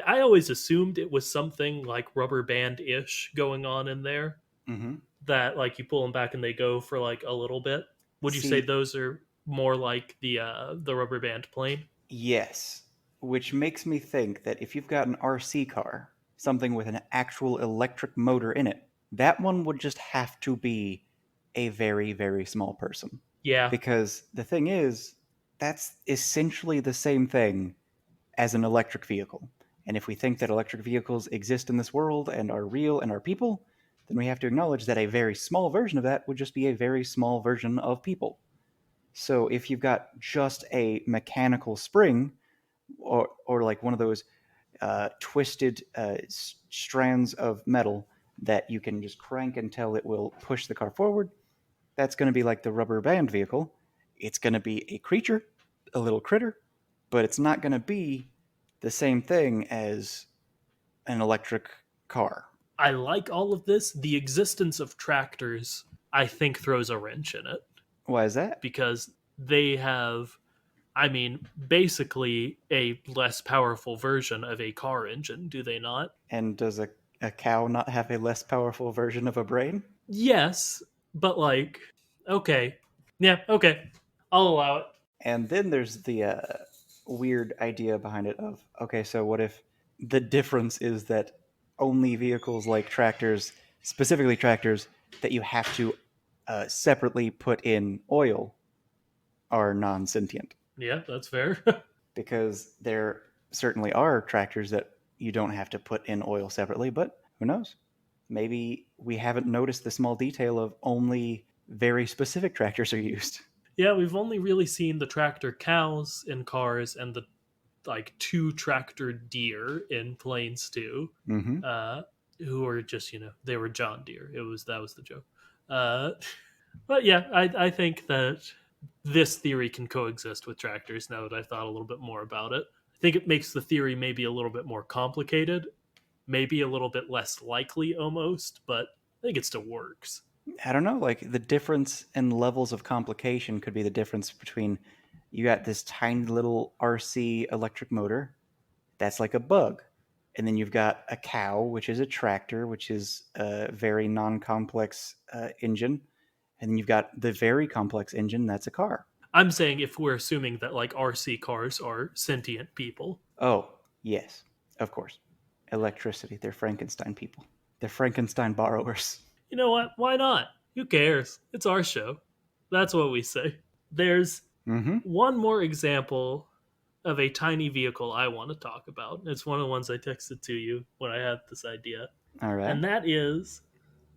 Speaker 1: I always assumed it was something like rubber band ish going on in there,
Speaker 2: Hmm.
Speaker 1: that like you pull them back and they go for like a little bit. Would you say
Speaker 2: See,
Speaker 1: those are more like the rubber band plane?
Speaker 2: yes, which makes me think that if you've got an RC car, something with an actual electric motor in it, that one would just have to be a very, very small person.
Speaker 1: Yeah,
Speaker 2: Because the thing is, that's essentially the same thing as an electric vehicle. And if we think that electric vehicles exist in this world and are real and are people, then we have to acknowledge that a very small version of that would just be a very small version of people. So if you've got just a mechanical spring, or like one of those twisted strands of metal that you can just crank until it will push the car forward, that's going to be like the rubber band vehicle. It's going to be a creature, a little critter, but it's not going to be the same thing as an electric car.
Speaker 1: I like all of this. The existence of tractors, I think, throws a wrench in it
Speaker 2: Why is that?
Speaker 1: because they have, I mean, basically a less powerful version of a car engine, do they not?
Speaker 2: And does a cow not have a less powerful version of a brain?
Speaker 1: Yes, but like, okay. Yeah, okay. I'll allow it.
Speaker 2: And then there's the weird idea behind it of, okay, so what if the difference is that only vehicles like tractors, specifically tractors that you have to separately put in oil, are non sentient?
Speaker 1: Yeah, that's fair.
Speaker 2: Because there certainly are tractors that you don't have to put in oil separately, but who knows? Maybe we haven't noticed the small detail of only very specific tractors are used.
Speaker 1: Yeah, we've only really seen the tractor cows in cars and the like two tractor deer in planes too,
Speaker 2: Mm-hmm.
Speaker 1: uh, who are just they were John Deere. That was the joke. Uh, but yeah, I think that this theory can coexist with tractors. Now that I've thought a little bit more about it, I think it makes the theory maybe a little bit more complicated, maybe a little bit less likely almost, but I think it still works.
Speaker 2: I don't know, like the difference in levels of complication could be the difference between you got this tiny little RC electric motor that's like a bug. And then you've got a cow, which is a tractor, which is a very non complex engine. And then you've got the very complex engine that's a car.
Speaker 1: I'm saying if we're assuming that like RC cars are sentient people.
Speaker 2: Oh, yes, of course. Electricity. They're Frankenstein people. They're Frankenstein borrowers.
Speaker 1: You know what? Why not? Who cares? It's our show. That's what we say. There's
Speaker 2: Mm-hmm.
Speaker 1: one more example of a tiny vehicle I want to talk about. It's one of the ones I texted to you when I had this idea.
Speaker 2: All right.
Speaker 1: And that is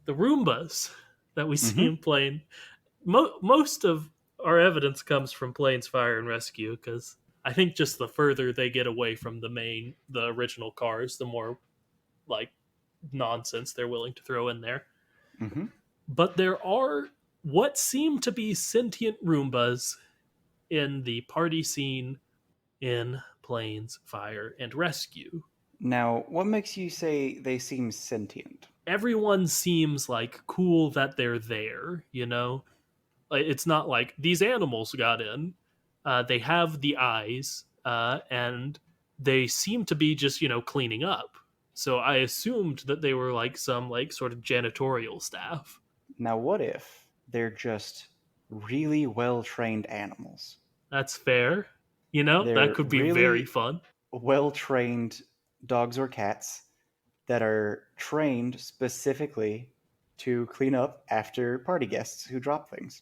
Speaker 1: the Roombas that we see
Speaker 2: Mm-hmm.
Speaker 1: in plane. Most of our evidence comes from planes, fire, and rescue because I think just the further they get away from the original cars, the more like nonsense they're willing to throw in there.
Speaker 2: Mm-hmm.
Speaker 1: But there are what seem to be sentient Roombas in the party scene in Planes, Fire, and Rescue.
Speaker 2: Now, what makes you say they seem sentient?
Speaker 1: Everyone seems like cool that they're there, you know? Like, it's not like these animals got in. They have the eyes, and they seem to be just, cleaning up. So I assumed that they were like some like sort of janitorial staff.
Speaker 2: Now, what if they're just really well trained animals?
Speaker 1: That's fair. That
Speaker 2: They're
Speaker 1: could be very
Speaker 2: really
Speaker 1: fun.
Speaker 2: well trained dogs or cats that are trained specifically to clean up after party guests who drop things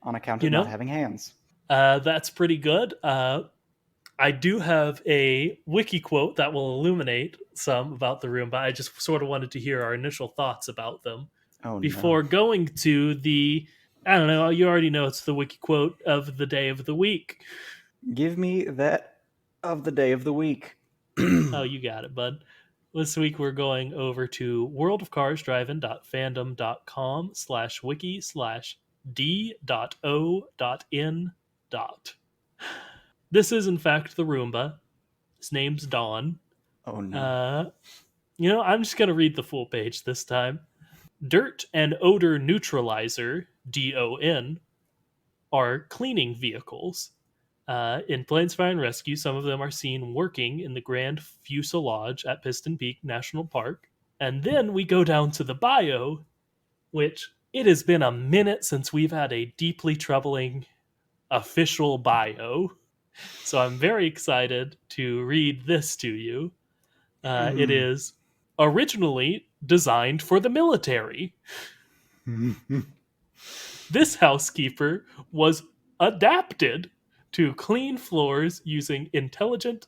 Speaker 2: on account
Speaker 1: You
Speaker 2: of not
Speaker 1: know,
Speaker 2: having hands.
Speaker 1: that's pretty good. I do have a wiki quote that will illuminate some about the room, but I just sort of wanted to hear our initial thoughts about them
Speaker 2: Oh no.
Speaker 1: before going to the. I don't know. You already know it's the wiki quote of the day of the week.
Speaker 2: Give me that of the day of the week.
Speaker 1: Oh, you got it, bud. This week we're going over to worldofcarsdriving.fandom.com/wiki/d.o.in. This is in fact the Roomba. His name's Don.
Speaker 2: Oh no.
Speaker 1: Uh, I'm just going to read the full page this time. Dirt and odor neutralizer, DON, are cleaning vehicles. In Plains Fire and Rescue, some of them are seen working in the Grand Fuselage at Piston Peak National Park. And then we go down to the bio, which it has been a minute since we've had a deeply troubling official bio. So I'm very excited to read this to you. It
Speaker 2: Hmm.
Speaker 1: is originally designed for the military. This housekeeper was adapted to clean floors using intelligent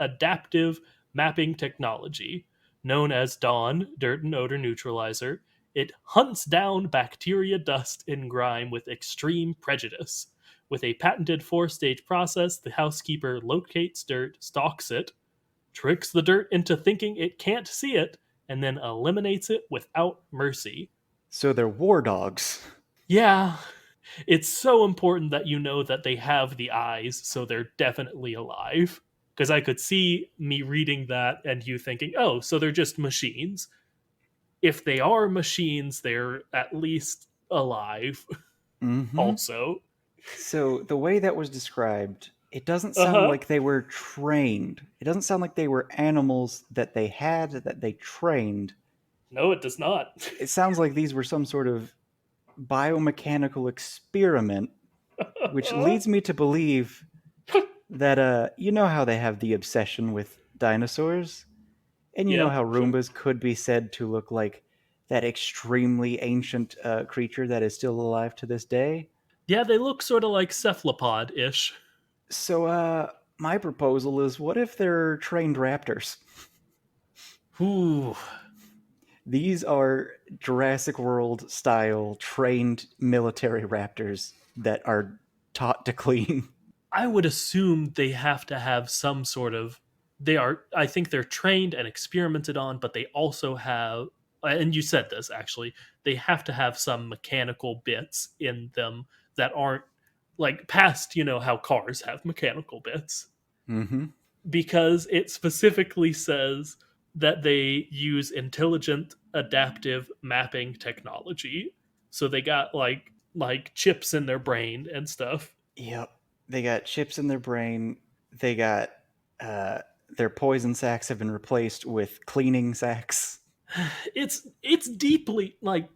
Speaker 1: adaptive mapping technology known as Dawn Dirt and Odor Neutralizer. It hunts down bacteria, dust, and grime with extreme prejudice. With a patented 4-stage process, the housekeeper locates dirt, stalks it, tricks the dirt into thinking it can't see it, and then eliminates it without mercy.
Speaker 2: So they're war dogs.
Speaker 1: Yeah, it's so important that you know that they have the eyes, so they're definitely alive. Because I could see me reading that and you thinking, oh, so they're just machines. If they are machines, they're at least alive,
Speaker 2: Mm-hmm.
Speaker 1: also.
Speaker 2: So the way that was described, it doesn't
Speaker 1: Uh
Speaker 2: sound
Speaker 1: huh.
Speaker 2: like they were trained. It doesn't sound like they were animals that they had, that they trained.
Speaker 1: No, it does not.
Speaker 2: It sounds like these were some sort of biomechanical experiment, which leads me to believe that you know how they have the obsession with dinosaurs, and you know
Speaker 1: Yeah,
Speaker 2: how
Speaker 1: sure.
Speaker 2: Roombas could be said to look like that extremely ancient creature that is still alive to this day.
Speaker 1: Yeah, they look sort of like cephalopod ish.
Speaker 2: So, my proposal is, what if they're trained raptors?
Speaker 1: Ooh.
Speaker 2: These are Jurassic World style trained military raptors that are taught to clean.
Speaker 1: I would assume they have to have some sort of. They are. I think they're trained and experimented on, but they also have. And you said this actually. They have to have some mechanical bits in them that aren't like past. How cars have mechanical bits
Speaker 2: Mm-hmm.
Speaker 1: because it specifically says that they use intelligent adaptive mapping technology. So they got like chips in their brain and stuff.
Speaker 2: Yep. They got chips in their brain. They got uh, their poison sacs have been replaced with cleaning sacs.
Speaker 1: It's deeply like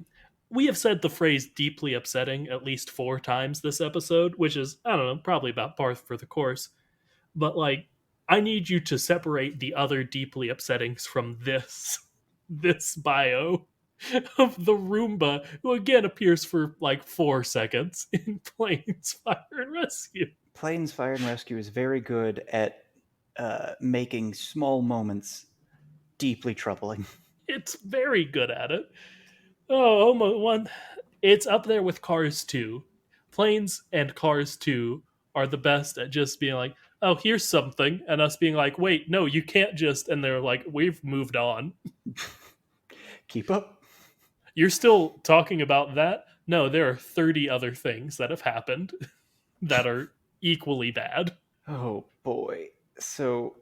Speaker 1: we have said the phrase deeply upsetting at least 4 times this episode, which is I don't know, probably about par for the course. But like I need you to separate the other deeply upsettings from this bio of the Roomba, who again appears for like 4 seconds in Planes Fire and Rescue.
Speaker 2: Planes Fire and Rescue is very good at making small moments deeply troubling.
Speaker 1: It's very good at it. Oh, almost one. It's up there with Cars 2. Planes and Cars 2 are the best at just being like, oh, here's something, and us being like, wait, no, you can't just. And they're like, we've moved on.
Speaker 2: Keep up.
Speaker 1: You're still talking about that? No, there are 30 other things that have happened that are equally bad.
Speaker 2: Oh boy. So,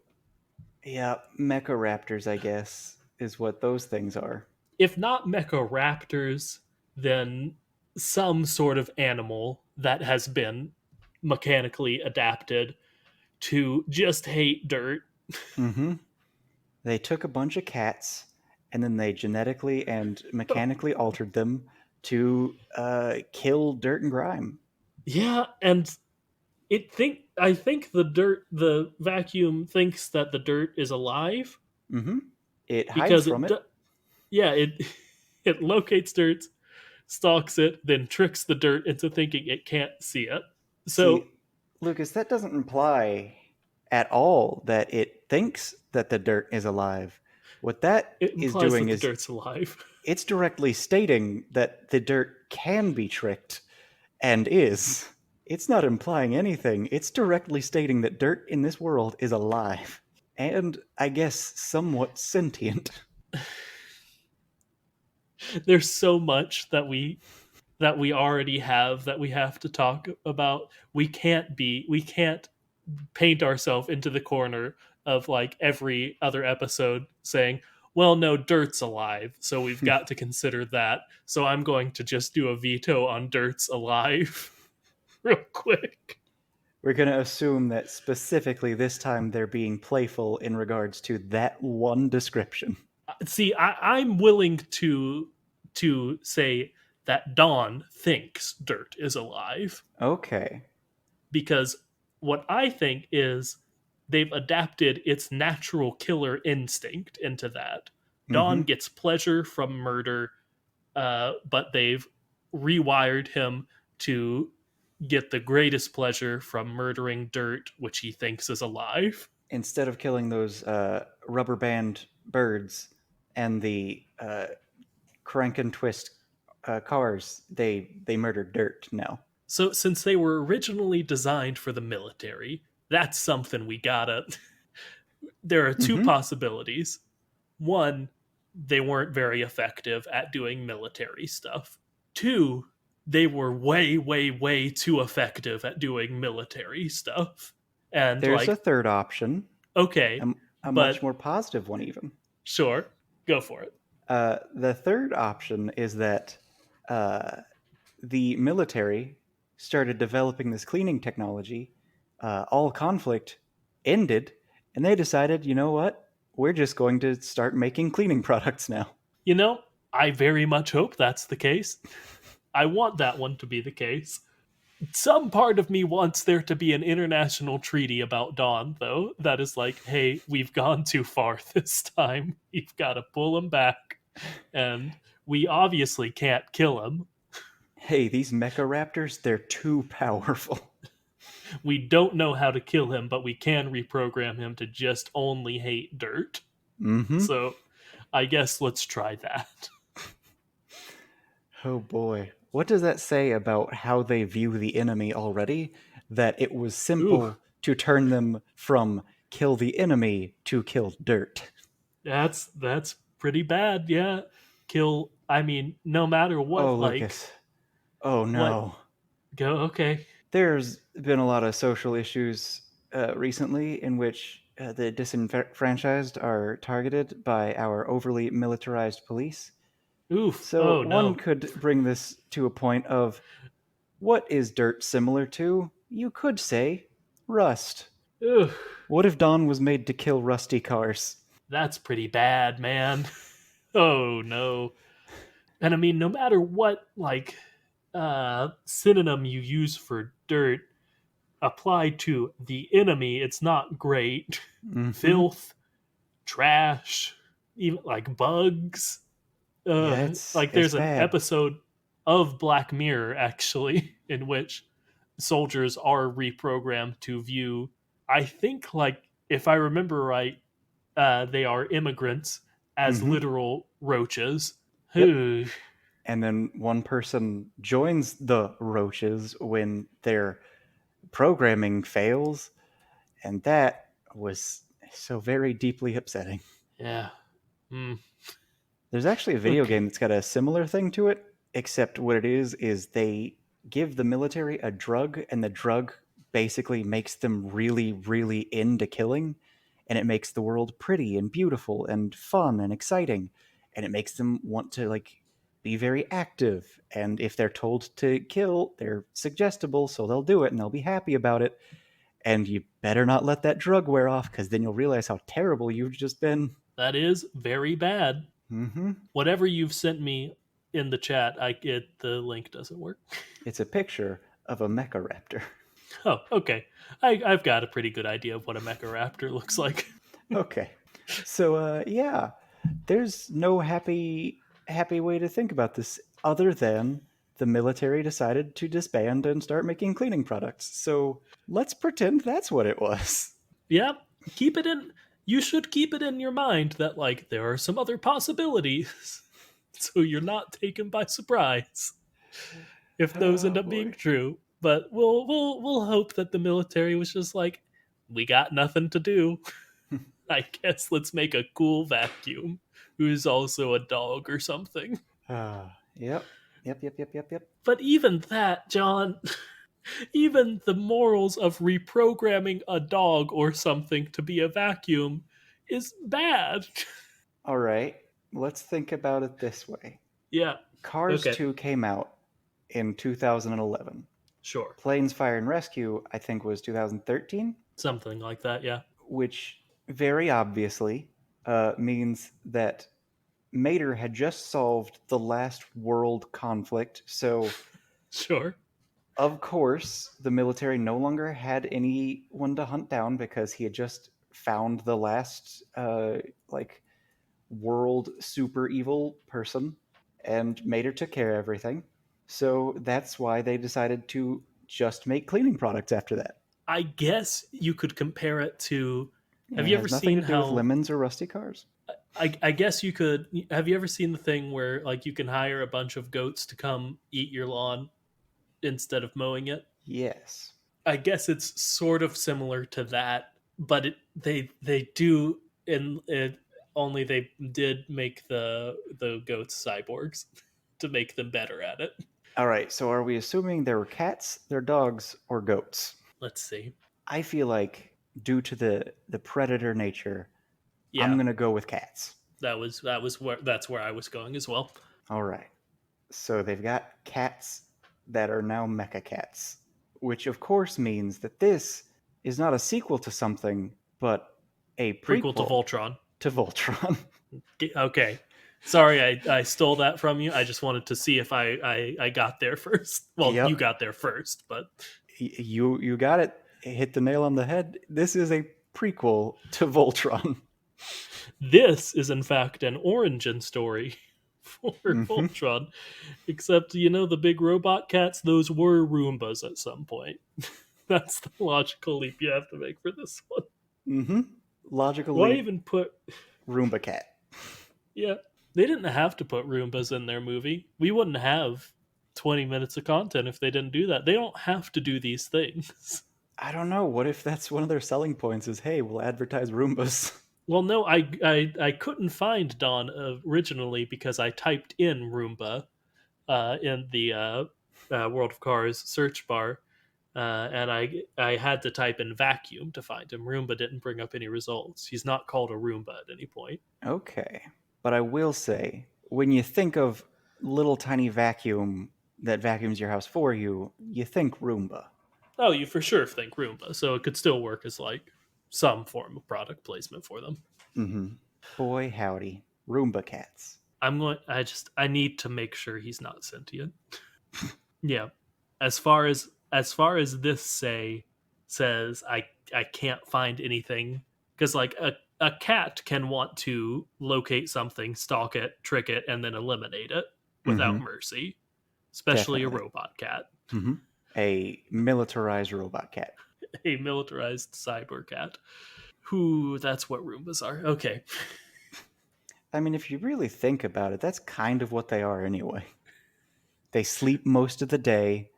Speaker 2: yeah, mecha raptors, I guess, is what those things are.
Speaker 1: If not mecha raptors, then some sort of animal that has been mechanically adapted to just hate dirt.
Speaker 2: Mm-hmm. They took a bunch of cats and then they genetically and mechanically altered them to kill dirt and grime.
Speaker 1: Yeah, and I think the vacuum thinks that the dirt is alive
Speaker 2: Mm-hmm. It hides
Speaker 1: because
Speaker 2: from it.
Speaker 1: yeah, it it locates dirt, stalks it, then tricks the dirt into thinking it can't see it. So
Speaker 2: See, Lucas, that doesn't imply at all that it thinks that the dirt is alive. What that
Speaker 1: it
Speaker 2: is
Speaker 1: implies
Speaker 2: doing
Speaker 1: that the
Speaker 2: is
Speaker 1: dirt's alive.
Speaker 2: it's directly stating that the dirt can be tricked and is. It's not implying anything. It's directly stating that dirt in this world is alive and, I guess, somewhat sentient.
Speaker 1: There's so much that we already have that we have to talk about. We can't paint ourselves into the corner of like every other episode saying, well, no, Dirt's alive, so we've got to consider that. So I'm going to just do a veto on Dirt's alive real quick.
Speaker 2: We're going to assume that specifically this time they're being playful in regards to that one description.
Speaker 1: See, I'm willing to say that Dawn thinks Dirt is alive,
Speaker 2: Okay.
Speaker 1: because what I think is they've adapted its natural killer instinct into that.
Speaker 2: Mm-hmm.
Speaker 1: Dawn gets pleasure from murder, but they've rewired him to get the greatest pleasure from murdering Dirt, which he thinks is alive.
Speaker 2: Instead of killing those rubber band birds and the crank and twist cars, they murdered Dirt now.
Speaker 1: So, since they were originally designed for the military, that's something we gotta. There are two
Speaker 2: Mm-hmm.
Speaker 1: possibilities. One, they weren't very effective at doing military stuff. Two, they were way, way, way too effective at doing military stuff. And,
Speaker 2: There's a
Speaker 1: like,
Speaker 2: third option,
Speaker 1: okay,
Speaker 2: a, a much
Speaker 1: but
Speaker 2: more positive one, even.
Speaker 1: sure, go for it.
Speaker 2: The third option is that uh, the military started developing this cleaning technology. All conflict ended, and they decided, you know what? We're just going to start making cleaning products now.
Speaker 1: You know, I very much hope that's the case. I want that one to be the case. Some part of me wants there to be an international treaty about Dawn, though, that is like, hey, we've gone too far this time. We've got to pull him back. And we obviously can't kill him.
Speaker 2: Hey, these mecha raptors, they're too powerful.
Speaker 1: We don't know how to kill him, but we can reprogram him to just only hate Dirt.
Speaker 2: Mm-hmm.
Speaker 1: So I guess let's try that.
Speaker 2: Oh boy. What does that say about how they view the enemy already? That it was
Speaker 1: Ooh,
Speaker 2: simple to turn them from kill the enemy to kill Dirt.
Speaker 1: that's pretty bad, yeah. Kill, I mean, no matter
Speaker 2: Oh,
Speaker 1: what, like,
Speaker 2: Lucas. Oh
Speaker 1: what,
Speaker 2: no.
Speaker 1: go, okay.
Speaker 2: There's been a lot of social issues recently in which the disenfranchised are targeted by our overly militarized police.
Speaker 1: Oof,
Speaker 2: So
Speaker 1: oh
Speaker 2: one
Speaker 1: no.
Speaker 2: could bring this to a point of what is Dirt similar to? You could say Rust.
Speaker 1: Ooh,
Speaker 2: What if Dawn was made to kill rusty cars?
Speaker 1: that's pretty bad, man. Oh no. And I mean, no matter what, like, synonym you use for Dirt applied to the enemy, it's not great.
Speaker 2: Mm-hmm.
Speaker 1: Filth, trash, even like bugs.
Speaker 2: Yeah,
Speaker 1: Like
Speaker 2: it's
Speaker 1: there's an
Speaker 2: bad.
Speaker 1: episode of Black Mirror actually in which soldiers are reprogrammed to view. I think, like, if I remember right, they are immigrants as
Speaker 2: Mm-hmm.
Speaker 1: literal roaches.
Speaker 2: Yep.
Speaker 1: Who,
Speaker 2: And then one person joins the roaches when their programming fails, and that was so very deeply upsetting.
Speaker 1: yeah. Mm,
Speaker 2: There's actually a video
Speaker 1: okay.
Speaker 2: game that's got a similar thing to it, except what it is they give the military a drug, and the drug basically makes them really, really into killing, and it makes the world pretty and beautiful and fun and exciting, and it makes them want to like be very active. And if they're told to kill, they're suggestible, so they'll do it and they'll be happy about it. And you better not let that drug wear off, because then you'll realize how terrible you've just been.
Speaker 1: That is very bad.
Speaker 2: Mm-hmm.
Speaker 1: Whatever you've sent me in the chat, I get the link doesn't work.
Speaker 2: It's a picture of a mecha raptor.
Speaker 1: Oh, okay. I've got a pretty good idea of what a mecha raptor looks like.
Speaker 2: Okay. So yeah, there's no happy way to think about this other than the military decided to disband and start making cleaning products. So let's pretend that's what it was.
Speaker 1: Yeah, keep it in. You should keep it in your mind that, like, there are some other possibilities, so you're not taken by surprise if those end
Speaker 2: Oh
Speaker 1: up being
Speaker 2: boy.
Speaker 1: true. But we'll hope that the military was just like, we got nothing to do. I guess let's make a cool vacuum who's also a dog or something.
Speaker 2: Yep. Yep, yep, yep, yep, yep.
Speaker 1: But even that, John, Even the morals of reprogramming a dog or something to be a vacuum is bad.
Speaker 2: All right, let's think about it this way.
Speaker 1: Yeah.
Speaker 2: Cars
Speaker 1: Okay.
Speaker 2: 2 came out in 2011.
Speaker 1: Sure.
Speaker 2: Planes, Fire, and Rescue, I think, was 2013,
Speaker 1: Something like that. Yeah.
Speaker 2: which very obviously means that Mater had just solved the last world conflict. So,
Speaker 1: Sure.
Speaker 2: of course, the military no longer had anyone to hunt down because he had just found the last, like, world super evil person, and Mater took care of everything. So that's why they decided to just make cleaning products after that.
Speaker 1: I guess you could compare it to.
Speaker 2: Yeah,
Speaker 1: Have
Speaker 2: it
Speaker 1: you ever
Speaker 2: has nothing
Speaker 1: seen
Speaker 2: to do with
Speaker 1: how?
Speaker 2: lemons or rusty cars.
Speaker 1: I guess you could. Have you ever seen the thing where like you can hire a bunch of goats to come eat your lawn instead of mowing it?
Speaker 2: Yes.
Speaker 1: I guess it's sort of similar to that, but they do and it only they did make the goats cyborgs to make them better at it.
Speaker 2: All right, so are we assuming there were cats, there dogs, or goats?
Speaker 1: Let's see.
Speaker 2: I feel like due to the predator nature, I'm
Speaker 1: Yeah,
Speaker 2: gonna go with cats.
Speaker 1: that was where that's where I was going as well.
Speaker 2: All right. So they've got cats that are now mecha cats, which of course means that this is not a sequel to something, but a
Speaker 1: Prequel to
Speaker 2: prequel
Speaker 1: Voltron.
Speaker 2: to Voltron.
Speaker 1: Okay. Sorry, I stole that from you. I just wanted to see if I got there first. Well, you
Speaker 2: Yep,
Speaker 1: got there first, but
Speaker 2: you got it. Hit the nail on the head. This is a prequel to Voltron.
Speaker 1: this is in fact an origin story for
Speaker 2: Hmm.
Speaker 1: Voltron. Except, the big robot cats, those were Roombas at some point. That's the logical leap you have to make for this one.
Speaker 2: Hmm. Logical
Speaker 1: Why
Speaker 2: leap.
Speaker 1: even put.
Speaker 2: Roomba cat.
Speaker 1: Yeah, they didn't have to put Roombas in their movie. We wouldn't have 20 minutes of content if they didn't do that. They don't have to do these things.
Speaker 2: I don't know. What if that's one of their selling points? Is hey, we'll advertise Roombas.
Speaker 1: Well, no, I couldn't find Dawn originally because I typed in Roomba in the World of Cars search bar, and I had to type in vacuum to find him. Roomba didn't bring up any results. He's not called a Roomba at any point.
Speaker 2: Okay, but I will say, when you think of little tiny vacuum that vacuums your house for you, you think Roomba.
Speaker 1: Oh, you for sure think Roomba, so it could still work as like some form of product placement for them.
Speaker 2: Hmm. Boy, howdy, Roomba cats.
Speaker 1: I need to make sure he's not sentient. Yeah. As far as this says I can't find anything because like a cat can want to locate something, stalk it, trick it, and then eliminate it
Speaker 2: Hmm.
Speaker 1: without mercy, especially a
Speaker 2: Definitely.
Speaker 1: robot cat,
Speaker 2: Hmm. A militarized robot cat.
Speaker 1: a militarized cyber cat. Who that's what Roombas are. Okay.
Speaker 2: I mean, if you really think about it, that's kind of what they are anyway. They sleep most of the day.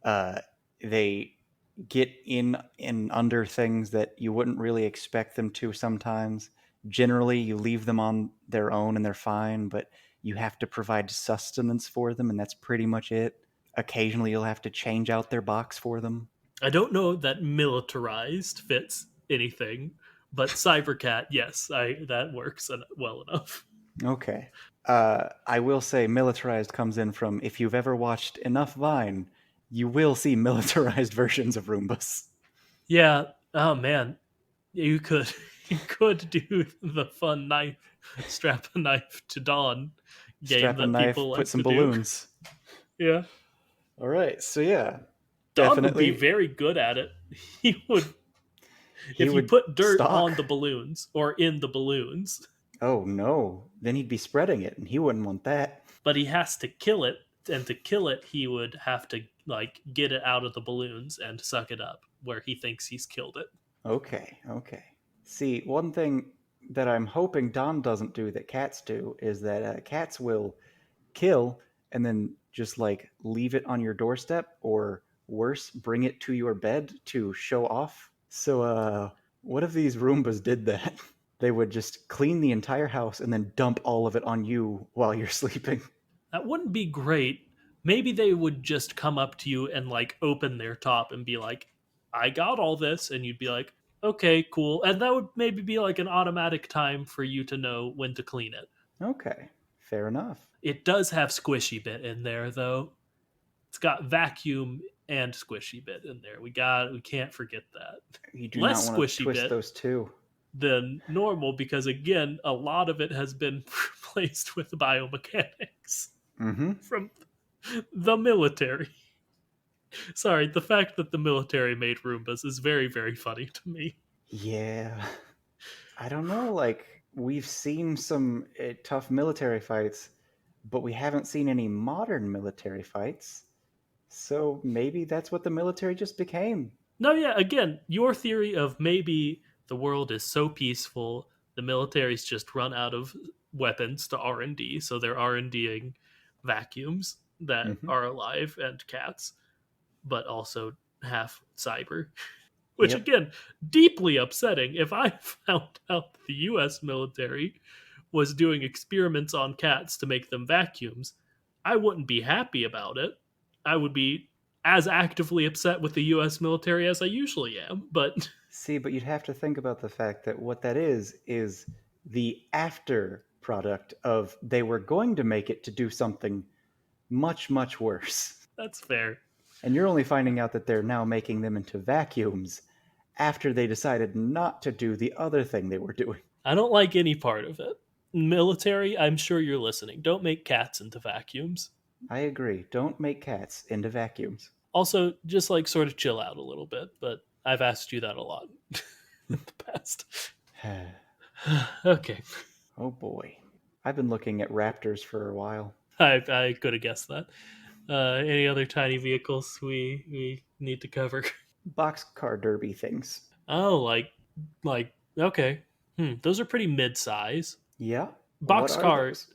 Speaker 2: Uh, they get in and under things that you wouldn't really expect them to sometimes. Generally, you leave them on their own and they're fine, but you have to provide sustenance for them, and that's pretty much it. Occasionally, you'll have to change out their box for them.
Speaker 1: I don't know that militarized fits anything, but cybercat, yes, I that works well enough.
Speaker 2: Okay. I will say militarized comes in from if you've ever watched enough Vine, you will see militarized versions of Roombas.
Speaker 1: Yeah. Oh man, you could you could do the fun knife strap a knife to Dawn game
Speaker 2: Strap a
Speaker 1: that
Speaker 2: knife,
Speaker 1: people
Speaker 2: put
Speaker 1: like
Speaker 2: some
Speaker 1: to do.
Speaker 2: balloons.
Speaker 1: Yeah.
Speaker 2: All right, so yeah,
Speaker 1: Dawn would be
Speaker 2: definitely
Speaker 1: very good at it. He would
Speaker 2: he
Speaker 1: if you
Speaker 2: would
Speaker 1: put dirt
Speaker 2: stalk.
Speaker 1: on the balloons or in the balloons,
Speaker 2: Oh no, then he'd be spreading it, and he wouldn't want that.
Speaker 1: but he has to kill it, and to kill it he would have to like get it out of the balloons and suck it up where he thinks he's killed it.
Speaker 2: Okay, okay. See, one thing that I'm hoping Don doesn't do that cats do is that cats will kill and then just like leave it on your doorstep, or worse, bring it to your bed to show off. So, what if these Roombas did that? They would just clean the entire house and then dump all of it on you while you're sleeping.
Speaker 1: That wouldn't be great. maybe they would just come up to you and like open their top and be like, I got all this. And you'd be like, okay, cool. And that would maybe be like an automatic time for you to know when to clean it.
Speaker 2: Okay, fair enough.
Speaker 1: It does have squishy bit in there though. It's got vacuum and squishy bit in there. We can't forget that.
Speaker 2: You do not
Speaker 1: Less
Speaker 2: want to
Speaker 1: squishy
Speaker 2: twist
Speaker 1: bit
Speaker 2: those two.
Speaker 1: than normal because again, a lot of it has been replaced with biomechanics
Speaker 2: Mm-hmm.
Speaker 1: from the military. Sorry, the fact that the military made Roombas is very, very funny to me.
Speaker 2: Yeah. I don't know. Like, we've seen some tough military fights, but we haven't seen any modern military fights. So maybe that's what the military just became.
Speaker 1: No, yeah, again, your theory of maybe the world is so peaceful, the military's just run out of weapons to R&D, so they're R&Ding vacuums that
Speaker 2: Hmm.
Speaker 1: are alive and cats, but also half cyber. Which
Speaker 2: Yep.
Speaker 1: again, deeply upsetting. If I found out the US military was doing experiments on cats to make them vacuums, I wouldn't be happy about it. I would be as actively upset with the US military as I usually am, but
Speaker 2: See, but you'd have to think about the fact that what that is the after product of they were going to make it to do something much, much worse.
Speaker 1: that's fair.
Speaker 2: And you're only finding out that they're now making them into vacuums after they decided not to do the other thing they were doing.
Speaker 1: I don't like any part of it. Military, I'm sure you're listening. Don't make cats into vacuums.
Speaker 2: I agree. Don't make cats into vacuums.
Speaker 1: Also, just like sort of chill out a little bit, but I've asked you that a lot in the past. Okay.
Speaker 2: Oh boy. I've been looking at raptors for a while.
Speaker 1: I could have guessed that. Any other tiny vehicles we need to cover?
Speaker 2: Boxcar derby things.
Speaker 1: Oh, like okay. Those are pretty mid-size.
Speaker 2: Yeah? What are
Speaker 1: Boxcar,
Speaker 2: those?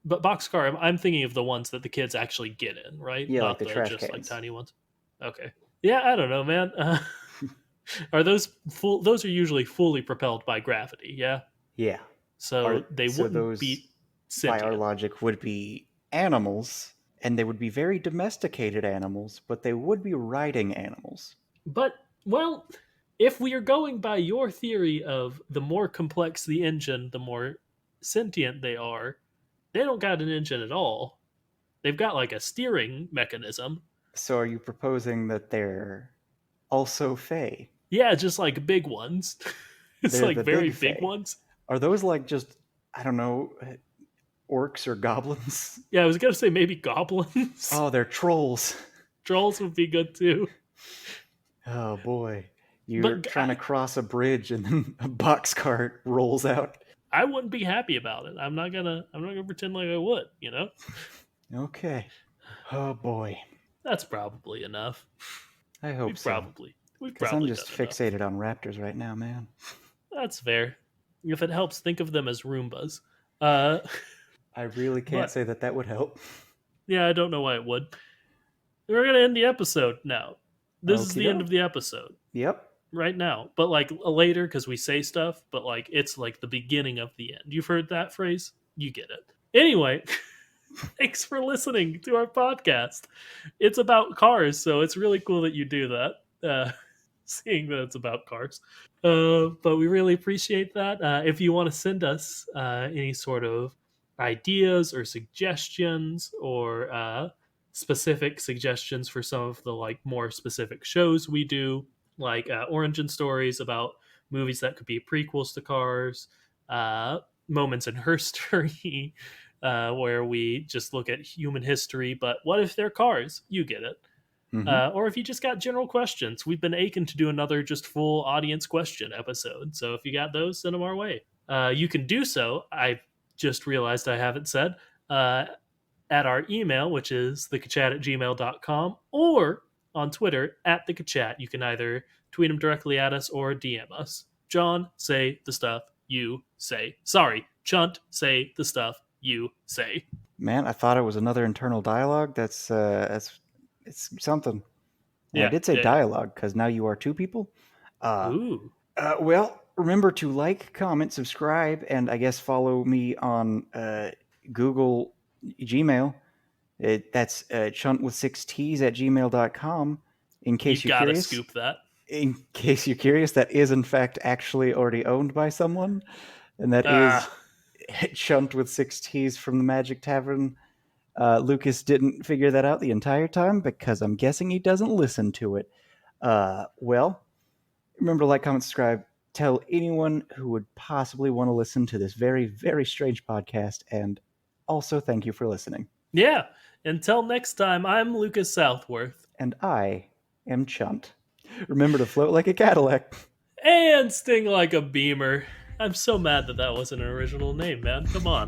Speaker 1: but boxcar. I'm thinking of the ones that the kids actually get in, right?
Speaker 2: Yeah, like
Speaker 1: Not
Speaker 2: the
Speaker 1: the
Speaker 2: trash
Speaker 1: just like
Speaker 2: cans.
Speaker 1: tiny ones. Okay. Yeah, I don't know, man. Are those full? Those are usually fully propelled by gravity. Yeah,
Speaker 2: Yeah.
Speaker 1: so
Speaker 2: Are
Speaker 1: they
Speaker 2: so
Speaker 1: wouldn't
Speaker 2: those
Speaker 1: be
Speaker 2: by our
Speaker 1: sentient.
Speaker 2: logic would be animals and they would be very domesticated animals, but they would be riding animals.
Speaker 1: But well, if we are going by your theory of the more complex the engine, the more sentient they don't got an engine at all. They've got like a steering mechanism.
Speaker 2: So are you proposing that they're also fey?
Speaker 1: Yeah, just like big ones. It's
Speaker 2: They're
Speaker 1: like
Speaker 2: the
Speaker 1: very
Speaker 2: big
Speaker 1: big
Speaker 2: fey.
Speaker 1: ones.
Speaker 2: Are those like just I don't know, orcs or goblins?
Speaker 1: Yeah, I was gonna say maybe goblins.
Speaker 2: Oh, they're trolls.
Speaker 1: Trolls would be good too.
Speaker 2: Oh boy. You're
Speaker 1: But
Speaker 2: trying to cross a bridge and then a box cart rolls out.
Speaker 1: I wouldn't be happy about it. I'm not gonna pretend like I would, you know?
Speaker 2: Okay. Oh boy.
Speaker 1: That's probably enough.
Speaker 2: I hope
Speaker 1: We've
Speaker 2: so.
Speaker 1: probably we've
Speaker 2: Because I'm
Speaker 1: probably
Speaker 2: just
Speaker 1: done enough.
Speaker 2: fixated on raptors right now, man.
Speaker 1: That's fair. If it helps, think of them as Roombas. Uh,
Speaker 2: I really can't
Speaker 1: but
Speaker 2: say that that would help.
Speaker 1: yeah, I don't know why it would. We're gonna end the episode now. This is
Speaker 2: Okie
Speaker 1: the end of
Speaker 2: doke.
Speaker 1: the episode
Speaker 2: Yep.
Speaker 1: right now. But like later, because we say stuff, but like it's like the beginning of the end. You've heard that phrase? You get it. Anyway, thanks for listening to our podcast. It's about cars, so it's really cool that you do that. Seeing that it's about cars. But we really appreciate that. If you want to send us any sort of ideas or suggestions or specific suggestions for some of the like more specific shows we do, like origin stories about movies that could be prequels to Cars, moments in history, where we just look at human history, but what if they're cars? You get it.
Speaker 2: Mm-hmm.
Speaker 1: Or if you just got general questions, we've been aching to do another just full audience question episode. So if you got those, send them our way. You can do so. I just realized I haven't said uh, at our email, which is thekachat@gmail.com, or on Twitter at thekachat. You can either tweet them directly at us or DM us. John, say the stuff you say. Sorry, Chunt, say the stuff you say.
Speaker 2: Man, I thought it was another internal dialogue. That's it's something. And I
Speaker 1: Yeah,
Speaker 2: did say
Speaker 1: yeah, yeah.
Speaker 2: dialogue because now you are two people. Uh,
Speaker 1: Ooh.
Speaker 2: well, remember to like, comment, subscribe, and I guess follow me on Google, Gmail, That's chunt with six T's at gmail.com. In
Speaker 1: You
Speaker 2: case you're
Speaker 1: gotta
Speaker 2: curious,
Speaker 1: scoop that.
Speaker 2: that is in fact actually already owned by someone, and that is
Speaker 1: Ah,
Speaker 2: chunt with six T's from the Magic Tavern. Lucas didn't figure that out the entire time because I'm guessing he doesn't listen to it. Well, remember to like, comment, subscribe, tell anyone who would possibly want to listen to this very, very strange podcast, and also thank you for listening.
Speaker 1: yeah. Until next time, I'm Lucas Southworth.
Speaker 2: And I am Chunt. Remember to float like a Cadillac.
Speaker 1: And sting like a beamer. I'm so mad that that wasn't an original name, man. Come on.